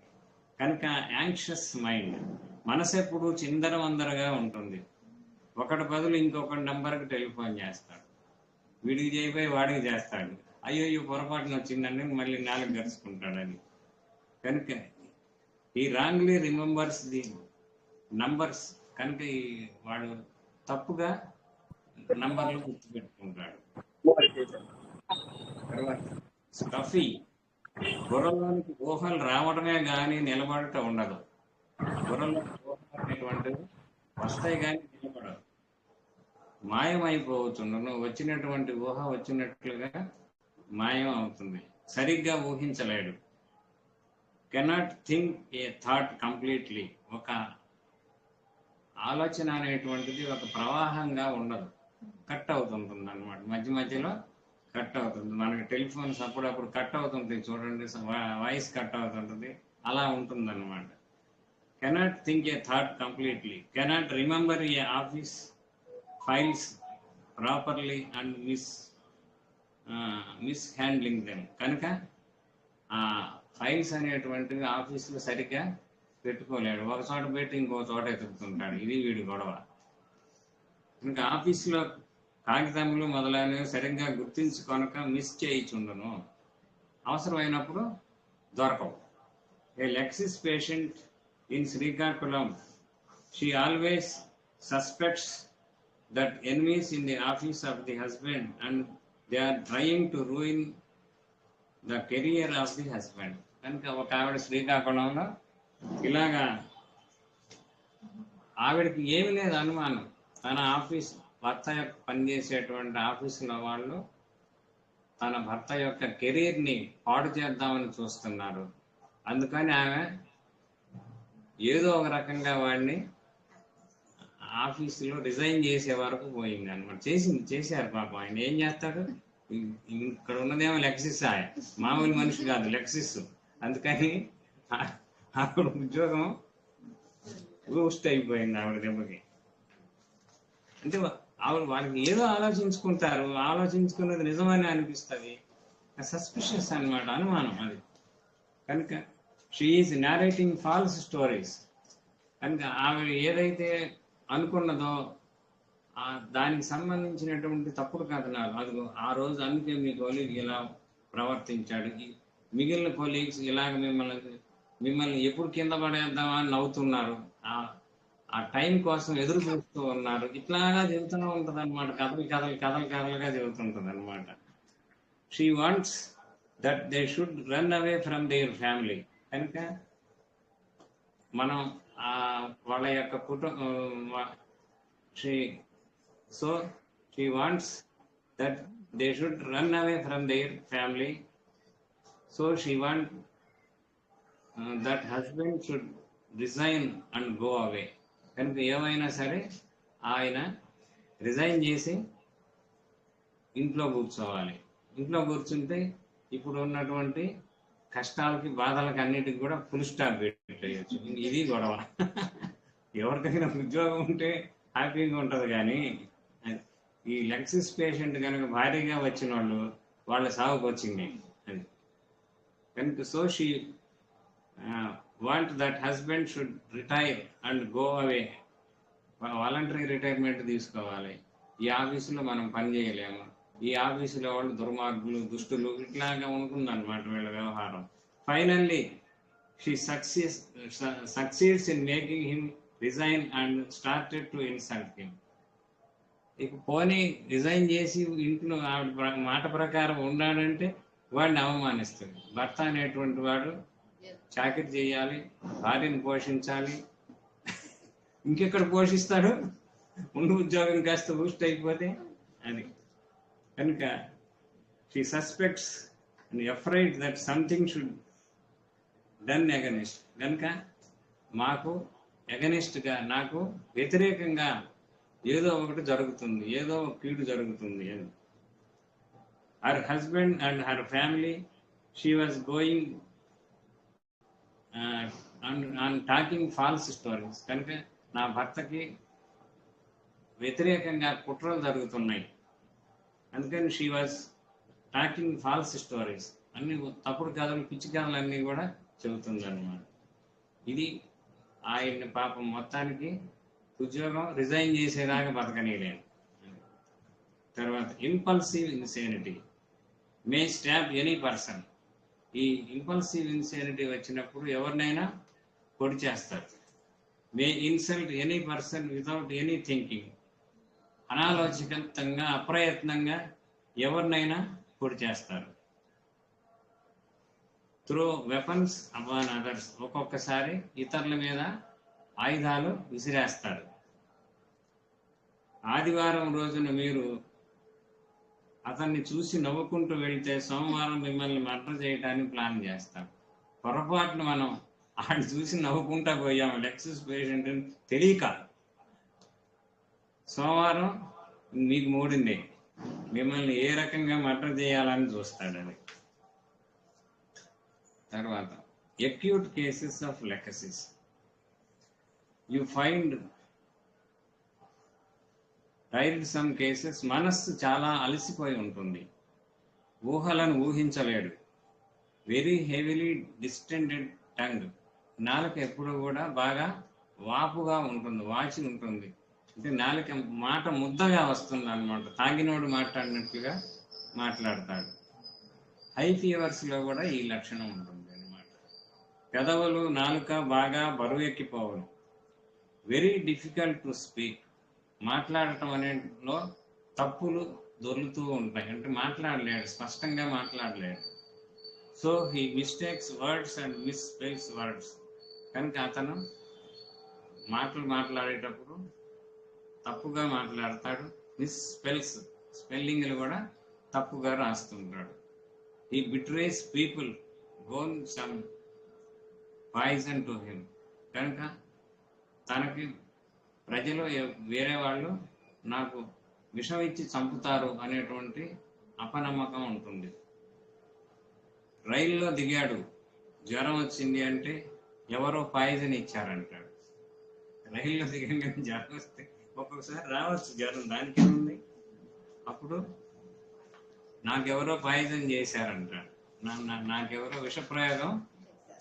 కనుక యాంగ్షియస్ మైండ్, మనసు ఎప్పుడు చిందరవందరగా ఉంటుంది. ఒకటి బదులు ఇంకొకటి నంబర్కి టెలిఫోన్ చేస్తాడు, వీడికి చేయబోయి వాడికి చేస్తాడు, అయ్యో పొరపాటున వచ్చిందండి మళ్ళీ నాలుగు గరుచుకుంటాడు అని. కనుక ఈ రాంగ్లీ రిమెంబర్స్ ది నంబర్స్. కనుక వాడు తప్పుగా నంబర్లు గుర్తుపెట్టుకుంటాడు. తర్వాత స్టఫీ, బుర్రలోనికి ఊహలు రావడమే కానీ నిలబడటం ఉండదు. బుర్రలో ఊహలు అనేటువంటివి వస్తాయి కానీ నిలబడదు, మాయమైపోతుండను. వచ్చినటువంటి ఊహ వచ్చినట్లుగా మాయం అవుతుంది, సరిగ్గా ఊహించలేడు. Cannot think a thought completely, ఒక ఆలోచన అనేటువంటిది ఒక ప్రవాహంగా ఉండదు, కట్ అవుతుంటుంది అనమాట. మధ్య మధ్యలో కట్ అవుతుంది. మనకి టెలిఫోన్స్ అప్పుడప్పుడు కట్ అవుతుంటాయి చూడండి, వాయిస్ కట్ అవుతుంటుంది, అలా ఉంటుంది అనమాట. Cannot think a thought completely, cannot remember A office files properly and miss handling them. కనుక ఆ ఫైల్స్ అనేటువంటివి ఆఫీస్లో సరిగ్గా పెట్టుకోలేడు, ఒక చోట పెట్టి ఇంకో చోట ఎతుకుతుంటాడు. ఇది వీడి గొడవ. ఇంకా ఆఫీస్లో కాగితములు మొదలైనవి సరిగ్గా గుర్తించుకొనక మిస్ చేయించుండను, అవసరమైనప్పుడు దొరకవు. A lachesis patient in Srikakulam, she always suspects that enemies in the office of the husband and they are trying to ruin the career of the husband. కనుక ఒక ఆవిడ శ్రీకాకుళంలో ఇలాగా, ఆవిడకి ఏమి లేదు అనుమానం, తన ఆఫీస్ భర్త యొక్క పనిచేసేటువంటి ఆఫీసులో వాళ్ళు తన భర్త యొక్క కెరీర్ని పాడు చేద్దామని చూస్తున్నారు. అందుకని ఆమె ఏదో ఒక రకంగా వాడిని ఆఫీసులో రిజైన్ చేసే వరకు పోయింది అనమాట. చేశారు పాపం. ఆయన ఏం చేస్తాడు, ఇక్కడ ఉన్నదేమో లెక్సిస్, మామూలు మనిషి కాదు, లెక్సిస్. అందుకని ఆవిడ ఉద్యోగం బూస్ట్ అయిపోయింది ఆవిడ దెబ్బకి. అంటే ఆవిడ వాళ్ళకి ఏదో ఆలోచించుకుంటారు, ఆలోచించుకున్నది నిజమని అనిపిస్తుంది, సస్పిషియస్ అనమాట, అనుమానం అది. కనుక she is narrating falls stories. కనుక ఆవిడ ఏదైతే అనుకున్నదో దానికి సంబంధించినటువంటి తప్పుడు కథనాలు, అదిగో ఆ రోజు అందుకే మీ కొలీగ్ ఇలా ప్రవర్తించాడు, మిగిలిన కొలీగ్స్ ఇలాగ మిమ్మల్ని ఎప్పుడు కింద పడేద్దామా అని నవ్వుతున్నారు, ఆ టైం కోసం ఎదురు చూస్తూ ఉన్నారు, ఇట్లాగా చెబుతూనే ఉంటుంది అనమాట. కథలుగా చెబుతుంటుంది అనమాట. She wants that they should run away from their family. కనుక మనం వాళ్ళ యొక్క she wants that they should run away from their family. So she wants that husband should resign and go away. కనుక ఏమైనా సరే ఆయన రిజైన్ చేసి ఇంట్లో కూర్చోవాలి. ఇంట్లో కూర్చుంటే ఇప్పుడు ఉన్నటువంటి కష్టాలకి బాధలకి అన్నిటికి కూడా ఫుల్ స్టాప్ పెట్టేయచ్చు. ఇది గొడవ. ఎవరికైనా ఉద్యోగం ఉంటే హ్యాపీగా ఉంటుంది, కానీ ఈ లెక్సిస్ పేషెంట్ కనుక భారీగా వచ్చిన వాళ్ళ సాగుకు వచ్చింది అది. కనుక so she want that husband should retire and go away. Voluntary retirement తీసుకోవాలి. ఈ ఆఫీసులో మనం పని చేయలేము, ఈ ఆఫీసులో వాళ్ళు దుర్మార్గులు, దుష్టులు, ఇట్లాగా ఉంటుందన్నమాట వీళ్ళ వ్యవహారం. Finally she succeeds in making him resign and started to insult him. ఇక పోనీ రిజైన్ చేసి ఇంట్లో ఆవిడ మాట ప్రకారం ఉన్నాడంటే వాడిని అవమానిస్తుంది. భర్త అనేటువంటి వాడు చాకరీ చేయాలి, భార్యను పోషించాలి. ఇంకెక్కడ పోషిస్తాడు, ముందు ఉద్యోగం కాస్త బూస్ట్ అయిపోతే అది. కనుక she suspects and afraid that something should done against. కనుక మాకు అగెనిస్ట్గా, నాకు వ్యతిరేకంగా ఏదో ఒకటి జరుగుతుంది, ఏదో ఒక కీడు జరుగుతుంది అని. Her husband and her family she was going and talking false stories. కనుక నా భర్తకి వ్యతిరేకంగా కుట్రలు జరుగుతున్నాయి, అందుకని she was talking false stories. అన్ని తప్పుడు కథలు, పిచ్చి కథలు అన్నీ కూడా చెబుతుంది అన్నమాట. ఇది ఆయన్ని పాపం మొత్తానికి ఉద్యోగం రిజైన్ చేసేదాకా బతకనీయలేదు. తర్వాత impulsive insanity may stop any person. ఈ ఇంపల్సివ్ ఇన్సానిటీ వచ్చినప్పుడు ఎవరినైనా పొడి చేస్తారు. May insult any person without any thinking. అనాలోచితంగా, అప్రయత్నంగా ఎవరినైనా పొడి చేస్తారు. Throw weapons upon others. ఒక్కొక్కసారి ఇతరుల మీద ఆయుధాలు విసిరేస్తారు. ఆదివారం రోజున మీరు అతన్ని చూసి నవ్వుకుంటూ వెళ్తే సోమవారం మిమ్మల్ని మర్డర్ చేయడానికి ప్లాన్ చేస్తాం. పొరపాటున మనం ఆయన చూసి నవ్వుకుంటా పోయాము, లెక్సిస్ పేషెంట్ తెలియక. సోమవారం మీకు మూడింది, మిమ్మల్ని ఏ రకంగా మర్డర్ చేయాలని చూస్తాడు అది. తర్వాత acute cases of leukocytes. You find some cases మనస్సు చాలా అలసిపోయి ఉంటుంది, ఊహలను ఊహించలేడు. Very heavily distended tongue. నాలుక ఎప్పుడు కూడా బాగా వాపుగా ఉంటుంది, వాచి ఉంటుంది. అంటే నాలుక మాట ముద్దగా వస్తుంది అన్నమాట, తాగినోడు మాట్లాడినట్టుగా మాట్లాడతాడు. హై ఫీవర్స్లో కూడా ఈ లక్షణం ఉంటుంది అన్నమాట. పెదవులు, నాలుక బాగా బరువెక్కిపోవడం. Very difficult to speak. మాట్లాడటం అనేలో తప్పులు దొరుకుతూ ఉంటాయి, అంటే మాట్లాడలేడు, స్పష్టంగా మాట్లాడలేడు. So he mistakes words and misspells words. కనుక అతను మాటలు మాట్లాడేటప్పుడు తప్పుగా మాట్లాడతాడు, స్పెల్లింగ్లు కూడా తప్పుగా రాస్తుంటాడు. He betrays people, gone some poison to him. కనుక తనకి ప్రజలు వేరే వాళ్ళు నాకు విషం ఇచ్చి చంపుతారు అనేటువంటి అపనమ్మకం ఉంటుంది. రైల్లో దిగాడు, జ్వరం వచ్చింది అంటే ఎవరో పాయిజన్ ఇచ్చారంటాడు. రైల్లో దిగంగానే జ్వరం వస్తే ఒక్కొక్కసారి రావచ్చు జ్వరం, దానికి ఏముంది. అప్పుడు నాకెవరో పాయిజన్ చేశారంటాడు, నాకెవరో విషప్రయోగం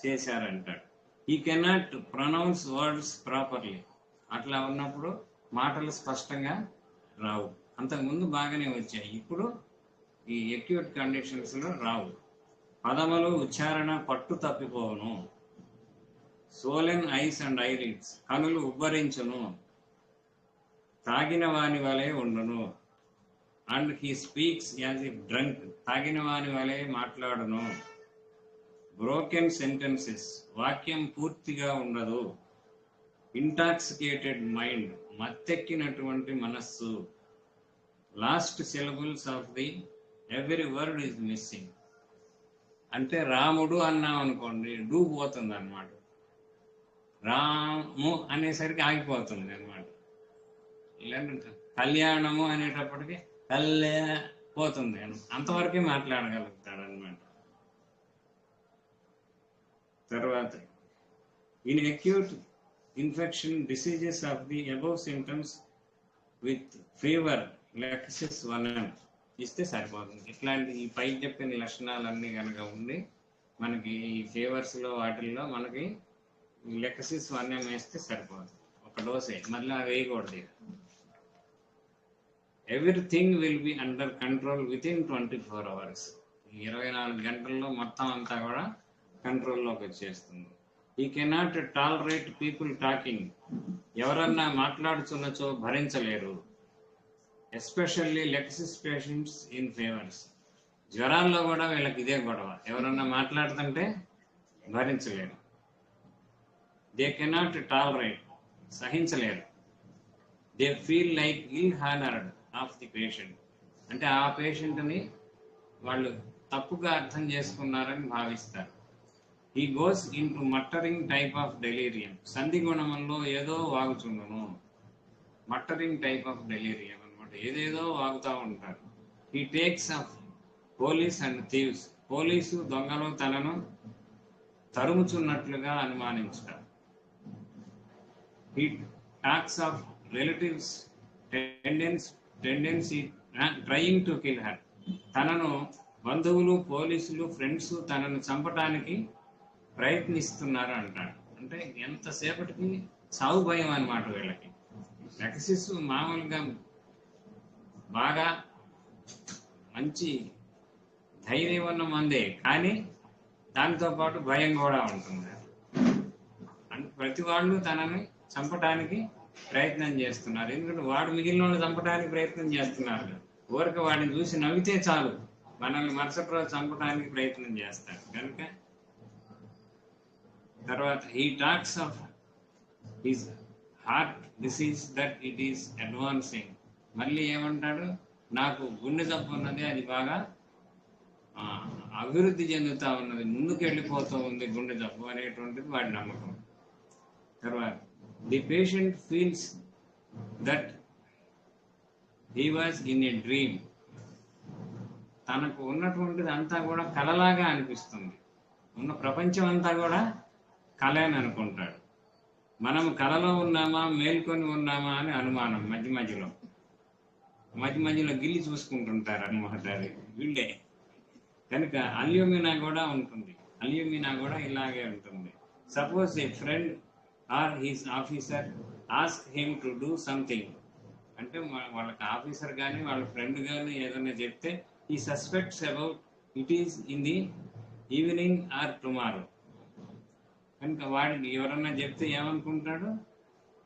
చేశారంటాడు. ఈ కెనాట్ ప్రొనౌన్స్ వర్డ్స్ ప్రాపర్లీ. అట్లా ఉన్నప్పుడు మాటలు స్పష్టంగా రావు. అంతకుముందు బాగానే వచ్చాయి, ఇప్పుడు ఈ ఎక్యూట్ కండిషన్స్లో రావు. పదములు ఉచ్చారణ పట్టు తప్పిపోవును. సోలెన్ ఐస్ అండ్ ఐలిడ్స్, కనులు ఉబ్బరించును. తాగిన వాని వలె ఉండును. And he speaks as if drunk, తాగిన వాని వలె మాట్లాడును. బ్రోకెన్ సెంటెన్సెస్, వాక్యం పూర్తిగా ఉండదు. ఇంటాక్సికేటెడ్ మైండ్, మత్తెక్కినటువంటి మనస్సు. Last syllables of the every word is missing. అంటే రాముడు అన్నాం అనుకోండి, డూ పోతుంది అనమాట. రాము అనేసరికి ఆగిపోతుంది అనమాట. ఇలాంటి కళ్యాణము అనేటప్పటికి పోతుంది, అంతవరకే మాట్లాడగలుగుతాడు అనమాట. తర్వాత in acute infection diseases of the above symptoms with fever lexis వనం ఇస్తే సరిపోతుంది. ఇట్లాంటి ఈ పై చెప్పిన లక్షణాలన్నీ కనుక ఉండి మనకి ఈ ఫీవర్స్లో వాటిల్లో మనకి లెక్సిస్ వనం వేస్తే సరిపోతుంది. ఒక డోసే, మళ్ళీ వేయకూడదు. Everything will be under control with in 24 hours. 24 గంటల్లో మొత్తం అంతా కూడా కంట్రోల్లోకి వచ్చేస్తుంది. ఈ కెనాట్ టాలరేట్ పీపుల్ టాకింగ్, ఎవరన్నా మాట్లాడుతున్నచో భరించలేరు. Especially lachesis patients in fevers, జ్వరాల్లో కూడా వీళ్ళకి ఇదే గొడవ, ఎవరన్నా మాట్లాడుతుంటే భరించలేరు. దే కెనాట్ టాలరేట్, సహించలేరు. They feel like ill honoured of the patient, అంటే ఆ పేషెంట్ని వాళ్ళు తప్పుగా అర్థం చేసుకున్నారని భావిస్తారు. He goes in to muttering type of delirium, సంధి గుణమంలో ఏదో వాగుచుండును. మట్టరింగ్ టైప్ ఆఫ్ డెలీరియం అనమాట, ఏదేదో వాగుతూ ఉంటారు. He takes of police and thieves, police దొంగలు తనను తరుముచున్నట్లుగా అనుమానించుతారు. He talks of relatives tendency trying to kill her, తనను బంధువులు, పోలీసులు, ఫ్రెండ్స్ తనను చంపడానికి ప్రయత్నిస్తున్నారు అంటాడు. అంటే ఎంతసేపటికి సాగు భయం అన్నమాట వీళ్ళకి. లెక్సిస్ మామూలుగా బాగా మంచి ధైర్యం ఉన్న మందే, కానీ దాంతో పాటు భయం కూడా ఉంటుంది. అంటే ప్రతి వాళ్ళు తనని చంపడానికి ప్రయత్నం చేస్తున్నారు, ఎందుకంటే వాడు మిగిలిన వాళ్ళు చంపడానికి ప్రయత్నం చేస్తున్నారు. ఊరికి వాడిని చూసి నవ్వితే చాలు మనల్ని మరుసటి రోజు చంపడానికి ప్రయత్నం చేస్తారు. కనుక తర్వాత he talks of his heart disease that it is advancing, మళ్ళీ ఏమంటాడు, నాకు గుండె జబ్బు ఉన్నది, అది బాగా అభివృద్ధి చెందుతూ ఉన్నది, ముందుకు వెళ్ళిపోతూ ఉంది గుండె జబ్బు అనేటువంటిది వాడి నమ్మకం. తర్వాత the patient feels that he was in a dream, తనకు ఉన్నటువంటిది అంతా కూడా కలలాగా అనిపిస్తుంది, ఉన్న ప్రపంచం అంతా కూడా కళ అని అనుకుంటాడు. మనం కళలో ఉన్నామా మేల్కొని ఉన్నామా అని అనుమానం మధ్య మధ్యలో గిల్లి చూసుకుంటుంటారు అనమాట, అది వీళ్ళే. కనుక అల్యూమినా కూడా ఉంటుంది, అల్యూమినా కూడా ఇలాగే ఉంటుంది. Suppose A friend or his officer ask him to do something, అంటే వాళ్ళకి ఆఫీసర్ కానీ వాళ్ళ ఫ్రెండ్ కానీ ఏదైనా చెప్తే ఈ suspects about it is in the evening or tomorrow. కనుక వాడికి ఎవరన్నా చెప్తే ఏమనుకుంటాడు,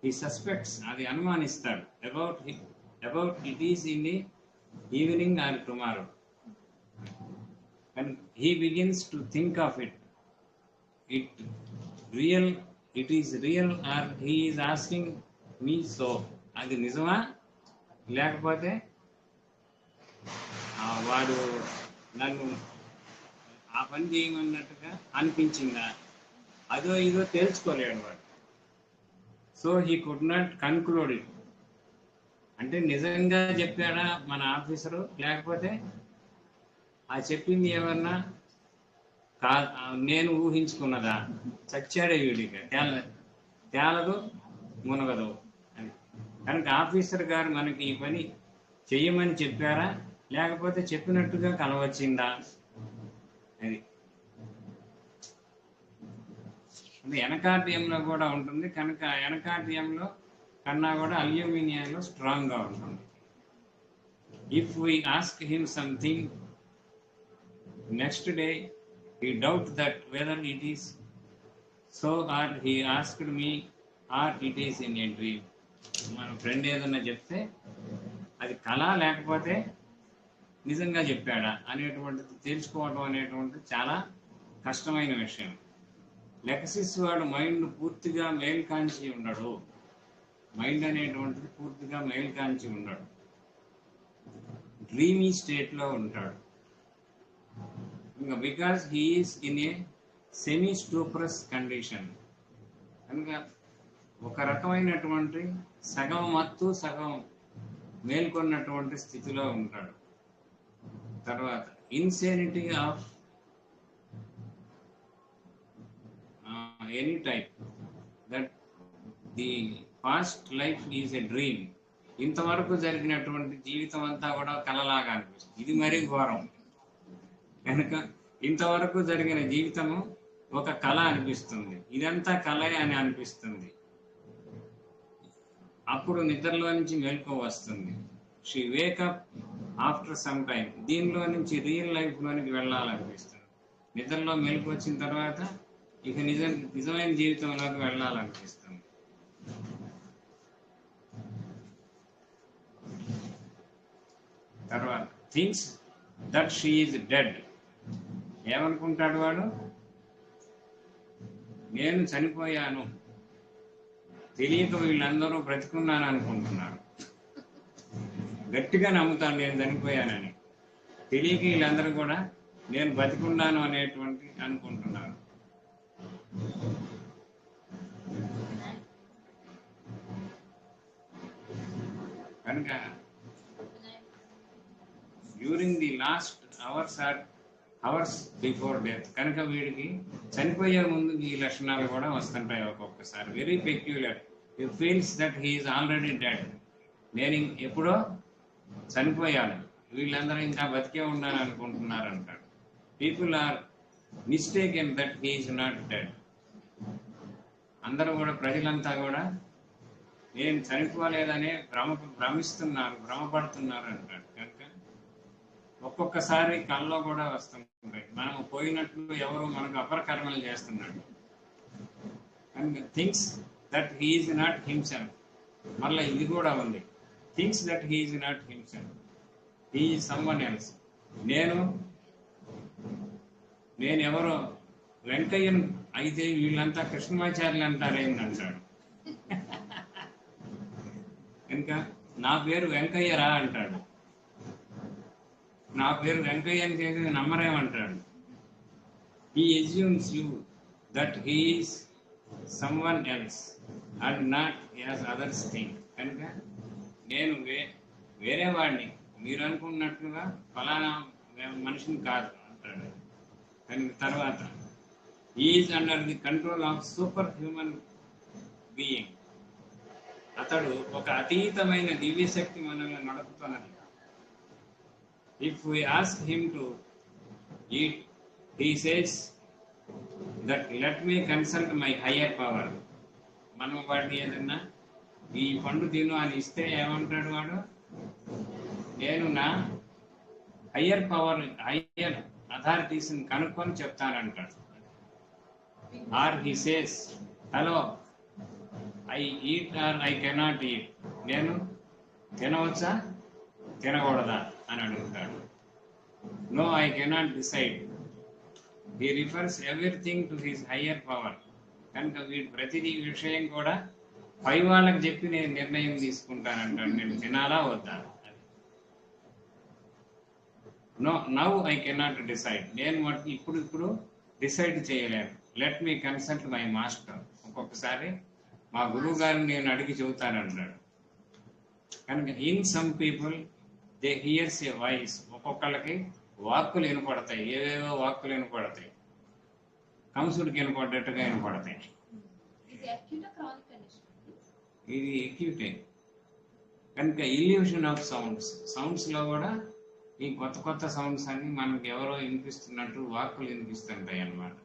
ఈ సస్పెక్ట్స్, అది అనుమానిస్తాడు, about it is in the evening or tomorrow. And he begins to think of it, it is real or he is asking me so, అది నిజమా, లేకపోతే వాడు నన్ను ఆ పని చేయమన్నట్టుగా అనిపించిందా, అదో ఇదో తెలుసుకోలేడు వాడు. So he could not conclude it. అంటే నిజంగా చెప్పాడా మన ఆఫీసరు, లేకపోతే ఆ చెప్పింది ఏమన్నా నేను ఊహించుకున్నదా, చచ్చాడే వీడిగా తేలదు మునగదు అని. కనుక ఆఫీసర్ గారు మనకి ఈ పని చెయ్యమని చెప్పారా, లేకపోతే చెప్పినట్టుగా కలవచ్చిందా, అది ఎనకార్డియంలో కూడా ఉంటుంది. కనుక ఎనకార్డియంలో కన్నా కూడా అల్యూమినియంలో స్ట్రాంగ్గా ఉంటుంది. If we ask him something, next day he doubt that whether it is so or he asked me or it is in a dream. మన ఫ్రెండ్ ఏదన్నా చెప్తే అది కళ లేకపోతే నిజంగా చెప్పాడా అనేటువంటిది తెలుసుకోవడం అనేటువంటిది చాలా కష్టమైన విషయం. లెక్సిస్ వాడు మైండ్ పూర్తిగా మేల్కాంచి ఉండడు. మైండ్ అనేటువంటిది పూర్తిగా మేల్కాంచి ఉండడు, డ్రీమీ స్టేట్లో ఉంటాడు. Because he is in a semi stuporous condition. కనుక ఒక రకమైనటువంటి సగం మత్తు సగం మేల్కొన్నటువంటి స్థితిలో ఉంటాడు. తర్వాత insanity of any type, that the past life is a dream. ఇంతవరకు జరిగినటువంటి జీవితం అంతా కూడా కలలాగా అనిపిస్తుంది. ఇది మరీ ఘోరం. కనుక ఇంతవరకు జరిగిన జీవితము ఒక కళ అనిపిస్తుంది, ఇదంతా కళ అని అనిపిస్తుంది. అప్పుడు నిద్రలో నుంచి మెలకువ వస్తుంది. She wake up after some time. దీనిలో నుంచి రియల్ లైఫ్లోనికి వెళ్ళాలనిపిస్తుంది. నిద్రలో మెలకు వచ్చిన తర్వాత ఇక నిజమైన జీవితంలోకి వెళ్ళాలనిపిస్తుంది. తర్వాత things that she is dead. ఏమనుకుంటాడు వాడు, నేను చనిపోయాను, తెలియక వీళ్ళందరూ బ్రతికున్నాను అనుకుంటున్నారు. గట్టిగా నమ్ముతాను నేను చనిపోయానని, తెలియక వీళ్ళందరూ కూడా నేను బతికున్నాను అనేటువంటి అనుకుంటున్నారు. కనుక during the last hours before death, కనుక వీడికి చనిపోయే ముందు ఈ లక్షణాలు కూడా వస్తుంటాయి ఒక్కొక్కసారి. Very peculiar. He feels that he is already dead. నేను ఎప్పుడో చనిపోయాను, వీళ్ళందరూ ఇంకా బతికే ఉన్నాను అనుకుంటున్నారు అంటాడు. People are mistaken that he is not dead. అందరూ కూడా, ప్రజలంతా కూడా నేను చనిపోలేదనే భ్రమపడుతున్నారు అంటాడు. కనుక ఒక్కొక్కసారి కళ్ళలో కూడా వస్తుంటాయి, మనం పోయినట్లు ఎవరు మనకు అపరకర్మలు చేస్తున్నాడు. And things that he is not himself. మళ్ళీ ఇది కూడా ఉంది, things that he is not himself, he is someone else. నేను ఎవరో వెంకయ్యను అయితే వీళ్ళంతా కృష్ణమాచార్యులు అంటారేంటి అంటాడు. ఇంకా నా పేరు వెంకయ్యరా అంటాడు. నా పేరు వెంకయ్య అని చేసి నమ్మరేమంటాడు. He assumes you that he is someone else and not as others think. కనుక నేను వేరే వాడిని, మీరు అనుకున్నట్లుగా ఫలానా మనిషిని కాదు అంటాడు. కనుక తర్వాత is under the control of super human being. అతడు ఒక అతీతమైన దివ్యశక్తి మనల్ని నడుపుతున్నది. If we ask him to eat, he says that let me consult my higher power. మనం వాడిని ఏదన్నా ఈ పండు తిను అని ఇస్తే ఏమంటాడు వాడు, నేను నా హయ్యర్ పవర్, హయ్యర్ అథారిటీస్ని కనుక్కొని చెప్తానంటాడు. Or he says hello I eat or I cannot eat. నేను తినవచ్చా తినకూడదా అని అడుగుతాడు. No I cannot decide. He refers everything to his higher power. కనుక వీడి ప్రతిదీ విషయం కూడా పై వాళ్ళకి చెప్పి నేను నిర్ణయం తీసుకుంటానంటాడు. నేను తినాలా వద్దా? No, now I cannot decide. నేను ఇప్పుడు డిసైడ్ చేయలేను. Let me consult my master. ఒక్కొక్కసారి మా గురువు గారిని నేను అడిగి చెబుతానంటాడు. కనుక in some people they hears a voice. ఒక్కొక్కళ్ళకి వాక్కులు వినపడతాయి, ఏవేవో వాక్కులు వినపడతాయి, కంసుడికి వినపడ్డట్టుగా వినపడతాయి. ఇది ఎక్యూటే. కనుక ఇల్యూషన్ ఆఫ్ సౌండ్స్లో కూడా ఈ కొత్త సౌండ్స్ అన్ని మనకి ఎవరో వినిపిస్తున్నట్టు వాక్కులు వినిపిస్తుంటాయి అన్నమాట.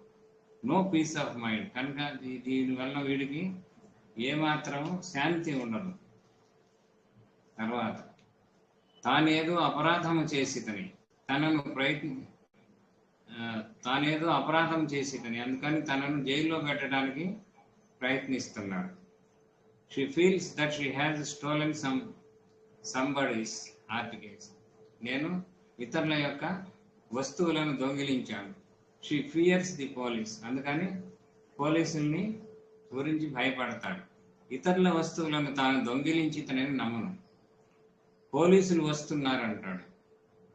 No peace of mind. కనుక దీనివల్ల వీడికి ఏమాత్రం శాంతి ఉండదు. తర్వాత తానేదో అపరాధం చేసితని అందుకని తనను జైల్లో పెట్టడానికి ప్రయత్నిస్తున్నాడు. She feels that she has stolen somebody's articles. నేను ఇతరుల యొక్క వస్తువులను దొంగిలించాను. She fears the police. అందుకని పోలీసుల్ని గురించి భయపడతాడు. ఇతరుల వస్తువులను తాను దొంగిలించి తనని నమ్మను. పోలీసులు వస్తున్నారు అంటాడు.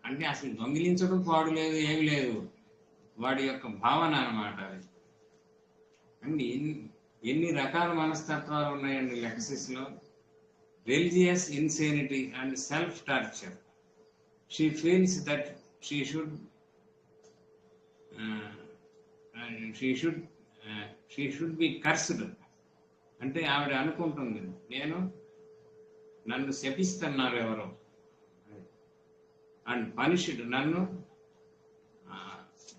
అంటే అసలు దొంగిలించడం పాడు లేదు, ఏమి లేదు, వాడి యొక్క భావన అన్నమాట అది. అన్ని ఎన్ని రకాల మనస్తత్వాలు ఉన్నాయండి లెక్సిస్లో. Religious insanity and self torture. She feels that she should be cursed. అంటే ఆవిడ అనుకుంటుంది, నన్ను శపిస్తున్నారు ఎవరో. అండ్ పనిష్డ్, నన్ను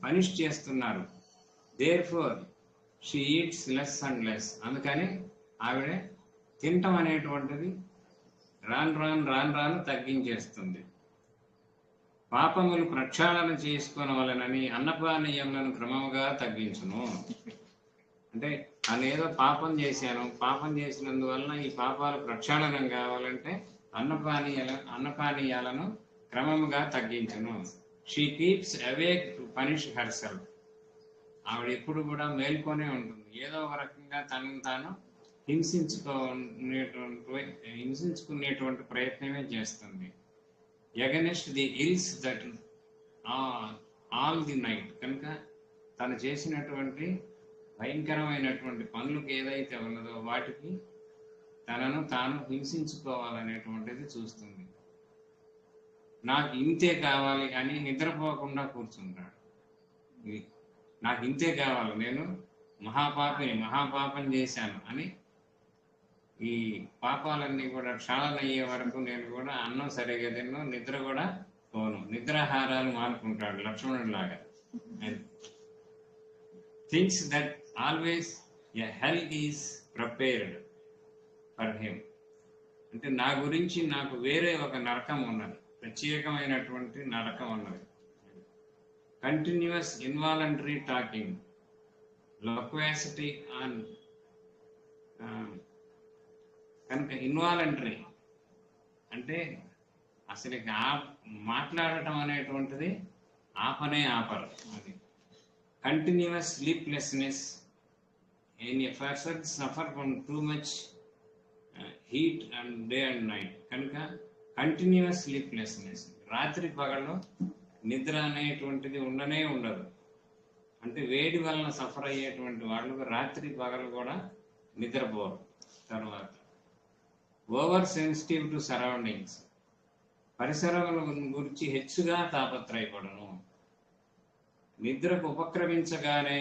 పనిష్ చేస్తున్నారు. Therefore she eats less and less. అందుకని ఆవిడ తింటం అనేటువంటిది రాను తగ్గించేస్తుంది. పాపములు ప్రక్షాళన చేసుకోవాలనని అన్నపానీయములను క్రమముగా తగ్గించును. అంటే తనేదో పాపం చేసినందువలన ఈ పాపాలు ప్రక్షాళనం కావాలంటే అన్నపానీయాలను క్రమముగా తగ్గించును. She keeps awake to punish herself. ఆవిడ ఎప్పుడు కూడా మేల్కొనే ఉంటుంది. ఏదో ఒక రకంగా తనను తాను హింసించుకునేటువంటి ప్రయత్నమే చేస్తుంది. Against the ills that all the night. కనుక తను చేసినటువంటి భయంకరమైనటువంటి పనులకు ఏదైతే ఉన్నదో వాటికి తనను తాను హింసించుకోవాలనేటువంటిది చూస్తుంది. నాకు ఇంతే కావాలి అని నిద్రపోకుండా కూర్చుంటాడు. నాకు ఇంతే కావాలి, నేను మహాపాపం చేశాను అని ఈ పాపాలన్నీ కూడా క్షాళనయ్యే వరకు నేను కూడా అన్నం సరిగా తిన్ను, నిద్ర కూడా పోను, నిద్రాహారాలు మానుకుంటాడు లక్ష్మణుడు లాగా. Things that always a hell is prepared for him. అంటే నా గురించి నాకు వేరే ఒక నరకం ఉన్నది, ప్రత్యేకమైనటువంటి నరకం ఉన్నది. Continuous involuntary talking, loquacity on. కనుక ఇన్వాలంటరీ అంటే అసలు మాట్లాడటం అనేటువంటిది ఆపరు అది. Continuous sleeplessness in a person suffer from too much heat and day and night. కనుక కంటిన్యూస్ స్లీప్లెస్నెస్, రాత్రి పగలు నిద్ర అనేటువంటిది ఉండదు. అంటే వేడి వలన సఫర్ అయ్యేటువంటి వాళ్ళు రాత్రి పగలు కూడా నిద్రపోరు. తర్వాత ఓవర్ సెన్సిటివ్ టు సరౌండింగ్స్, పరిసరముల గురించి హెచ్చుగా తాపత్రయపడను. నిద్రకు ఉపక్రమించగానే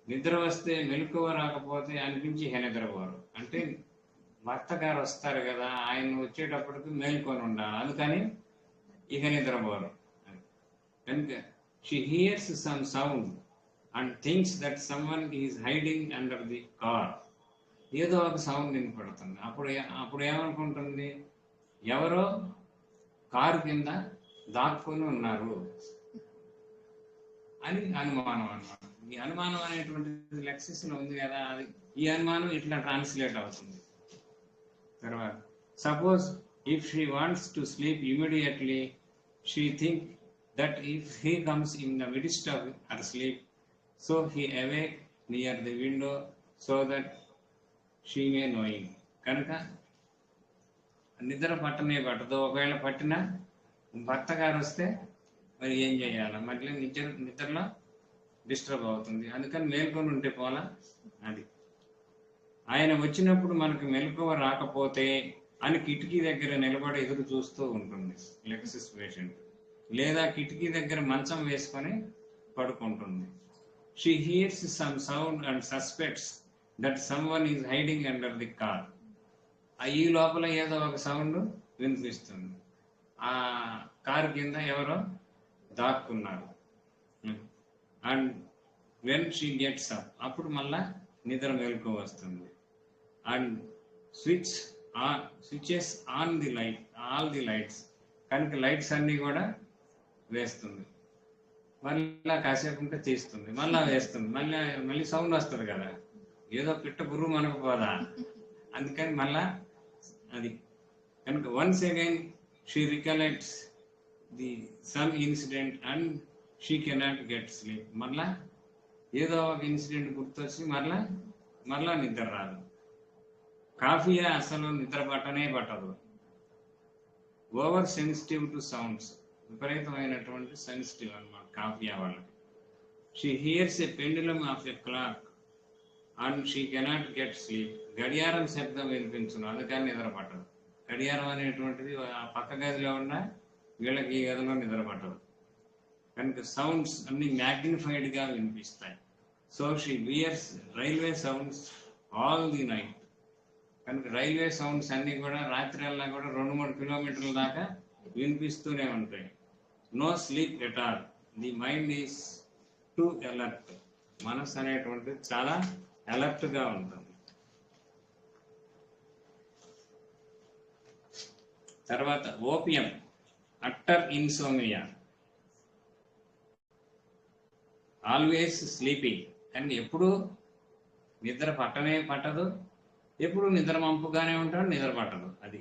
నిద్ర వస్తే మెలకువ రాకపోతే అనిపించి నిద్రపోరు. అంటే భర్త గారు వస్తారు కదా, ఆయన వచ్చేటప్పటికి మేల్కొని ఉండాలి, అందుకని ఇక నిద్రపోరు. కనుక she hears some sound and thinks that someone is hiding under the car. ఏదో ఒక సౌండ్ వినపడుతుంది. అప్పుడు ఏమనుకుంటుంది, ఎవరో కారు కింద దాక్కుని ఉన్నారు అని అనుమానం అన్నమాట. ఈ అనుమానం అనేటువంటిది లెక్సిస్లో ఉంది కదా, అది ఈ అనుమానం ఇట్లా ట్రాన్స్లేట్ అవుతుంది. తర్వాత suppose if she wants to sleep immediately, she think that if he comes in the midst of her sleep, so he awake near the window, so that she may knowing. కనుక నిద్ర పట్టదు. ఒకవేళ పట్టినా భర్త గారు వస్తే మరి ఏం చేయాలి? మళ్ళీ నిద్రలో డిస్టర్బ్ అవుతుంది. అందుకని మేల్కొని ఉంటే పోలా. అది ఆయన వచ్చినప్పుడు మనకు మెలకువ రాకపోతే అని కిటికీ దగ్గర నిలబడి ఎదురు చూస్తూ ఉంటుంది లెక్సిస్ పేషెంట్. లేదా కిటికీ దగ్గర మంచం వేసుకొని పడుకుంటుంది. She hears some sound and suspects that someone is hiding under the car. ఈ లోపల ఏదో ఒక సౌండ్ వినిపిస్తుంది. ఆ కారు కింద ఎవరో దాక్కున్నారు. And when she gets up, అప్పుడు మళ్ళా నిద్ర మెలకు వస్తుంది. And switches on the light, all the lights. కనుక లైట్స్ అన్నీ కూడా వేస్తుంది. మళ్ళీ కాసేపు ఉంటే తీస్తుంది, మళ్ళీ వేస్తుంది, మళ్ళీ సౌండ్ వస్తుంది కదా, ఏదో పిట్ట గురువు మనకు పోదా, అందుకని మళ్ళా అది. కనుక once again she recollects the some incident and she cannot get sleep. మళ్ళా ఏదో ఒక ఇన్సిడెంట్ గుర్తొచ్చి మళ్ళా నిద్ర రాదు. కాఫీయే అసలు నిద్ర పట్టదు. ఓవర్ సెన్సిటివ్ టు సౌండ్స్, విపరీతమైనటువంటి సెన్సిటివ్ అన్నమాట కాఫీయా వాళ్ళకి. She hears a pendulum of a clock and she cannot get sleep. గడియారం శబ్దం వినిపించును, అందుకని నిద్ర పట్టదు. గడియారం అనేటువంటిది ఆ పక్క గదిలో ఉన్న వీళ్ళకి ఈ గదిలో నిద్ర పట్టదు. కనుక సౌండ్స్ అన్ని మ్యాగ్నిఫైడ్గా వినిపిస్తాయి. So she hears railway sounds all the night. కనుక రైల్వే సౌండ్స్ అన్నీ కూడా రాత్రి కూడా 2-3 కిలోమీటర్ల దాకా వినిపిస్తూనే ఉంటాయి. No sleep at all. The mind is too alert. మనసు అనేటువంటిది చాలా అలర్ట్గా ఉంటుంది. తర్వాత opium, utter insomnia, always sleepy. కానీ ఎప్పుడు నిద్ర పట్టదు, ఎప్పుడు నిద్ర మంపుగానే ఉంటాడు, నిద్ర పట్టదు. అది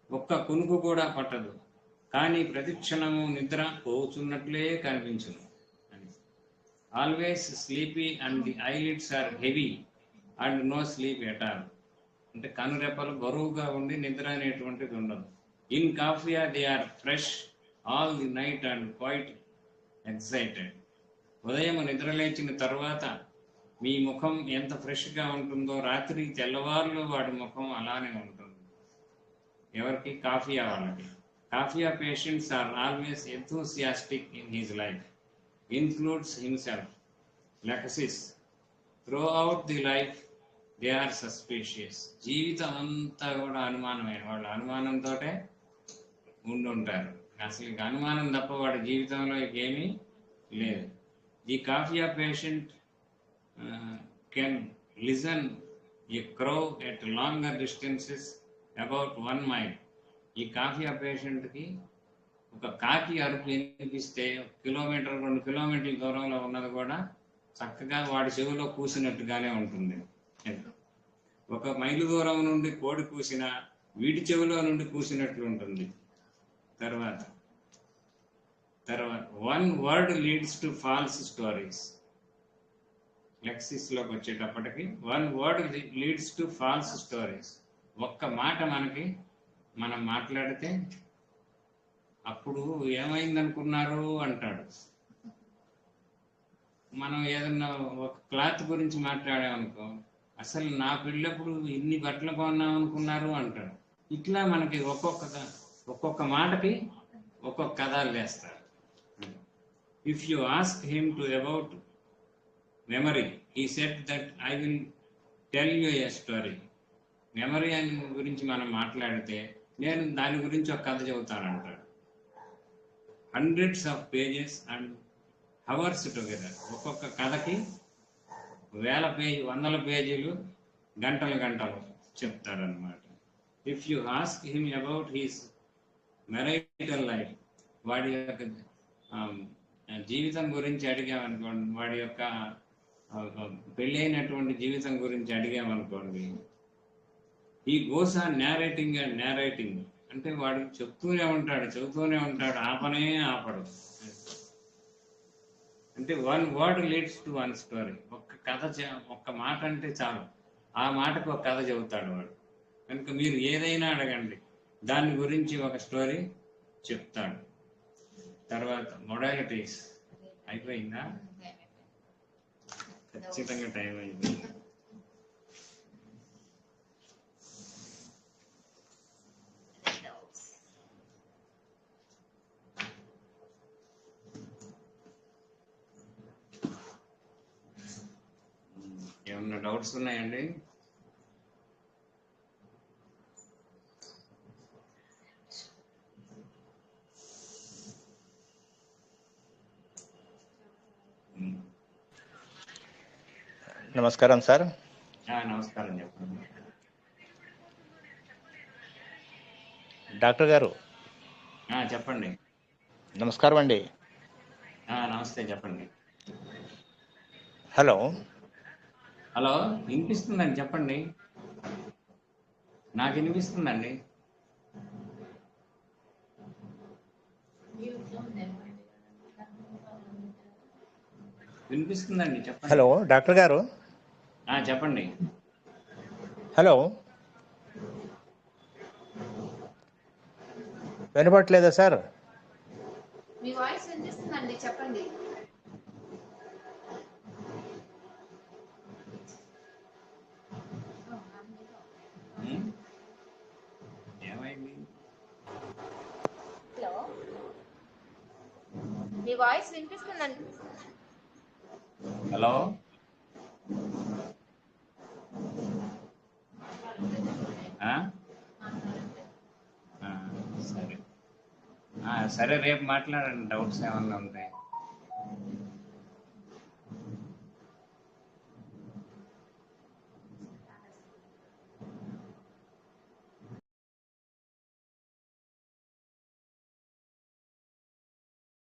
ఒక్క కునుకు కూడా పట్టదు, కానీ ప్రతిక్షణము నిద్ర పోతున్నట్లే కనిపించును. అని always sleepy and the eyelids are heavy and no sleep at all. అంటే కనురెప్పలు బరువుగా ఉండి నిద్ర అనేటువంటిది ఉండదు. In Coffea they are fresh all the night and quite excited. ఉదయం నిద్ర లేచిన తర్వాత మీ ముఖం ఎంత ఫ్రెష్గా ఉంటుందో రాత్రి తెల్లవారులు వాడి ముఖం అలానే ఉంటుంది. ఎవరికి? కాఫియా వాళ్ళకి. Coffea patients are always enthusiastic in his life, includes himself. Lachesis throughout the life they are suspicious. జీవితం అంతా కూడా అనుమానమైన వాళ్ళు, అనుమానంతో ఉండుంటారు. అసలు అనుమానం తప్ప వాడి జీవితంలో ఏమీ లేదు. The coffea patient can listen A క్రౌ at longer distances about 1 mile. ఈ కాఫియా పేషెంట్కి ఒక కాకి అరుపు వినిపిస్తే 1 కిలోమీటర్ 2 కిలోమీటర్ల దూరంలో ఉన్నది కూడా చక్కగా వాడి చెవిలో కూసినట్టుగానే ఉంటుంది. 1 మైలు దూరం నుండి కోడి కూసిన వీటి చెవిలో నుండి కూసినట్లు ఉంటుంది. తర్వాత 1 word leads to false stories. లెక్సిస్లోకి వచ్చేటప్పటికి 1 word leads to false stories. ఒక్క మాట మనం మాట్లాడితే అప్పుడు ఏమైందనుకున్నారు అంటాడు. మనం ఏదన్నా ఒక క్లాత్ గురించి మాట్లాడామనుకో, అసలు నా పెళ్ళప్పుడు ఇన్ని బట్టలు కొన్నాం అనుకున్నారు అంటాడు. ఇట్లా మనకి ఒక్కొక్క మాటకి ఒక్కొక్క కథలు వేస్తారు. If you ask him to about memory, he said that I will tell you a story. Memory అని గురించి మనం మాట్లాడితే నేను దాని గురించి ఒక కథ చెబుతానంటాడు. Hundreds of pages and hours together. ఒక్కొక్క కథకి 100 పేజీలు, గంటలు చెప్తాడనమాట. If you ask him about his marital life, వాడి యొక్క జీవితం గురించి అడిగామనుకోండి, వాడి యొక్క పెళ్ళైనటువంటి జీవితం గురించి అడిగామనుకోండి, ఈ goes on narrating and narrating. అంటే వాడు చెబుతూనే ఉంటాడు, ఆపడు. అంటే 1 word లీడ్స్ టు 1 స్టోరీ. ఒక్క మాట అంటే చాలు, ఆ మాటకు ఒక కథ చెబుతాడు వాడు. కనుక మీరు ఏదైనా అడగండి, దాని గురించి ఒక స్టోరీ చెప్తాడు. తర్వాత మొడాలిటీస్ అయిపోయిందా? ఖచ్చితంగా టైం అయిపోయింది. ఏమన్నా డౌట్స్ ఉన్నాయండి? నమస్కారం సార్. నమస్కారం, చెప్పండి. డాక్టర్ గారు చెప్పండి. నమస్కారం అండి. నమస్తే, చెప్పండి. హలో హలో, వినిపిస్తుందండి, చెప్పండి. నాకు వినిపిస్తుందండి. వినిపిస్తుందండి, చెప్పండి. హలో డాక్టర్ గారు. చెప్పండి. హలో, వినపట్లేదా సార్? మీ వాయిస్ వినిపిస్తుందండి, చెప్పండి. ఏమైంది? హలో, మీ వాయిస్ వినిపిస్తుందండి. హలో, సరే సరే, రేపు మాట్లాడండి, డౌట్స్ ఏమన్నా ఉంటాయి.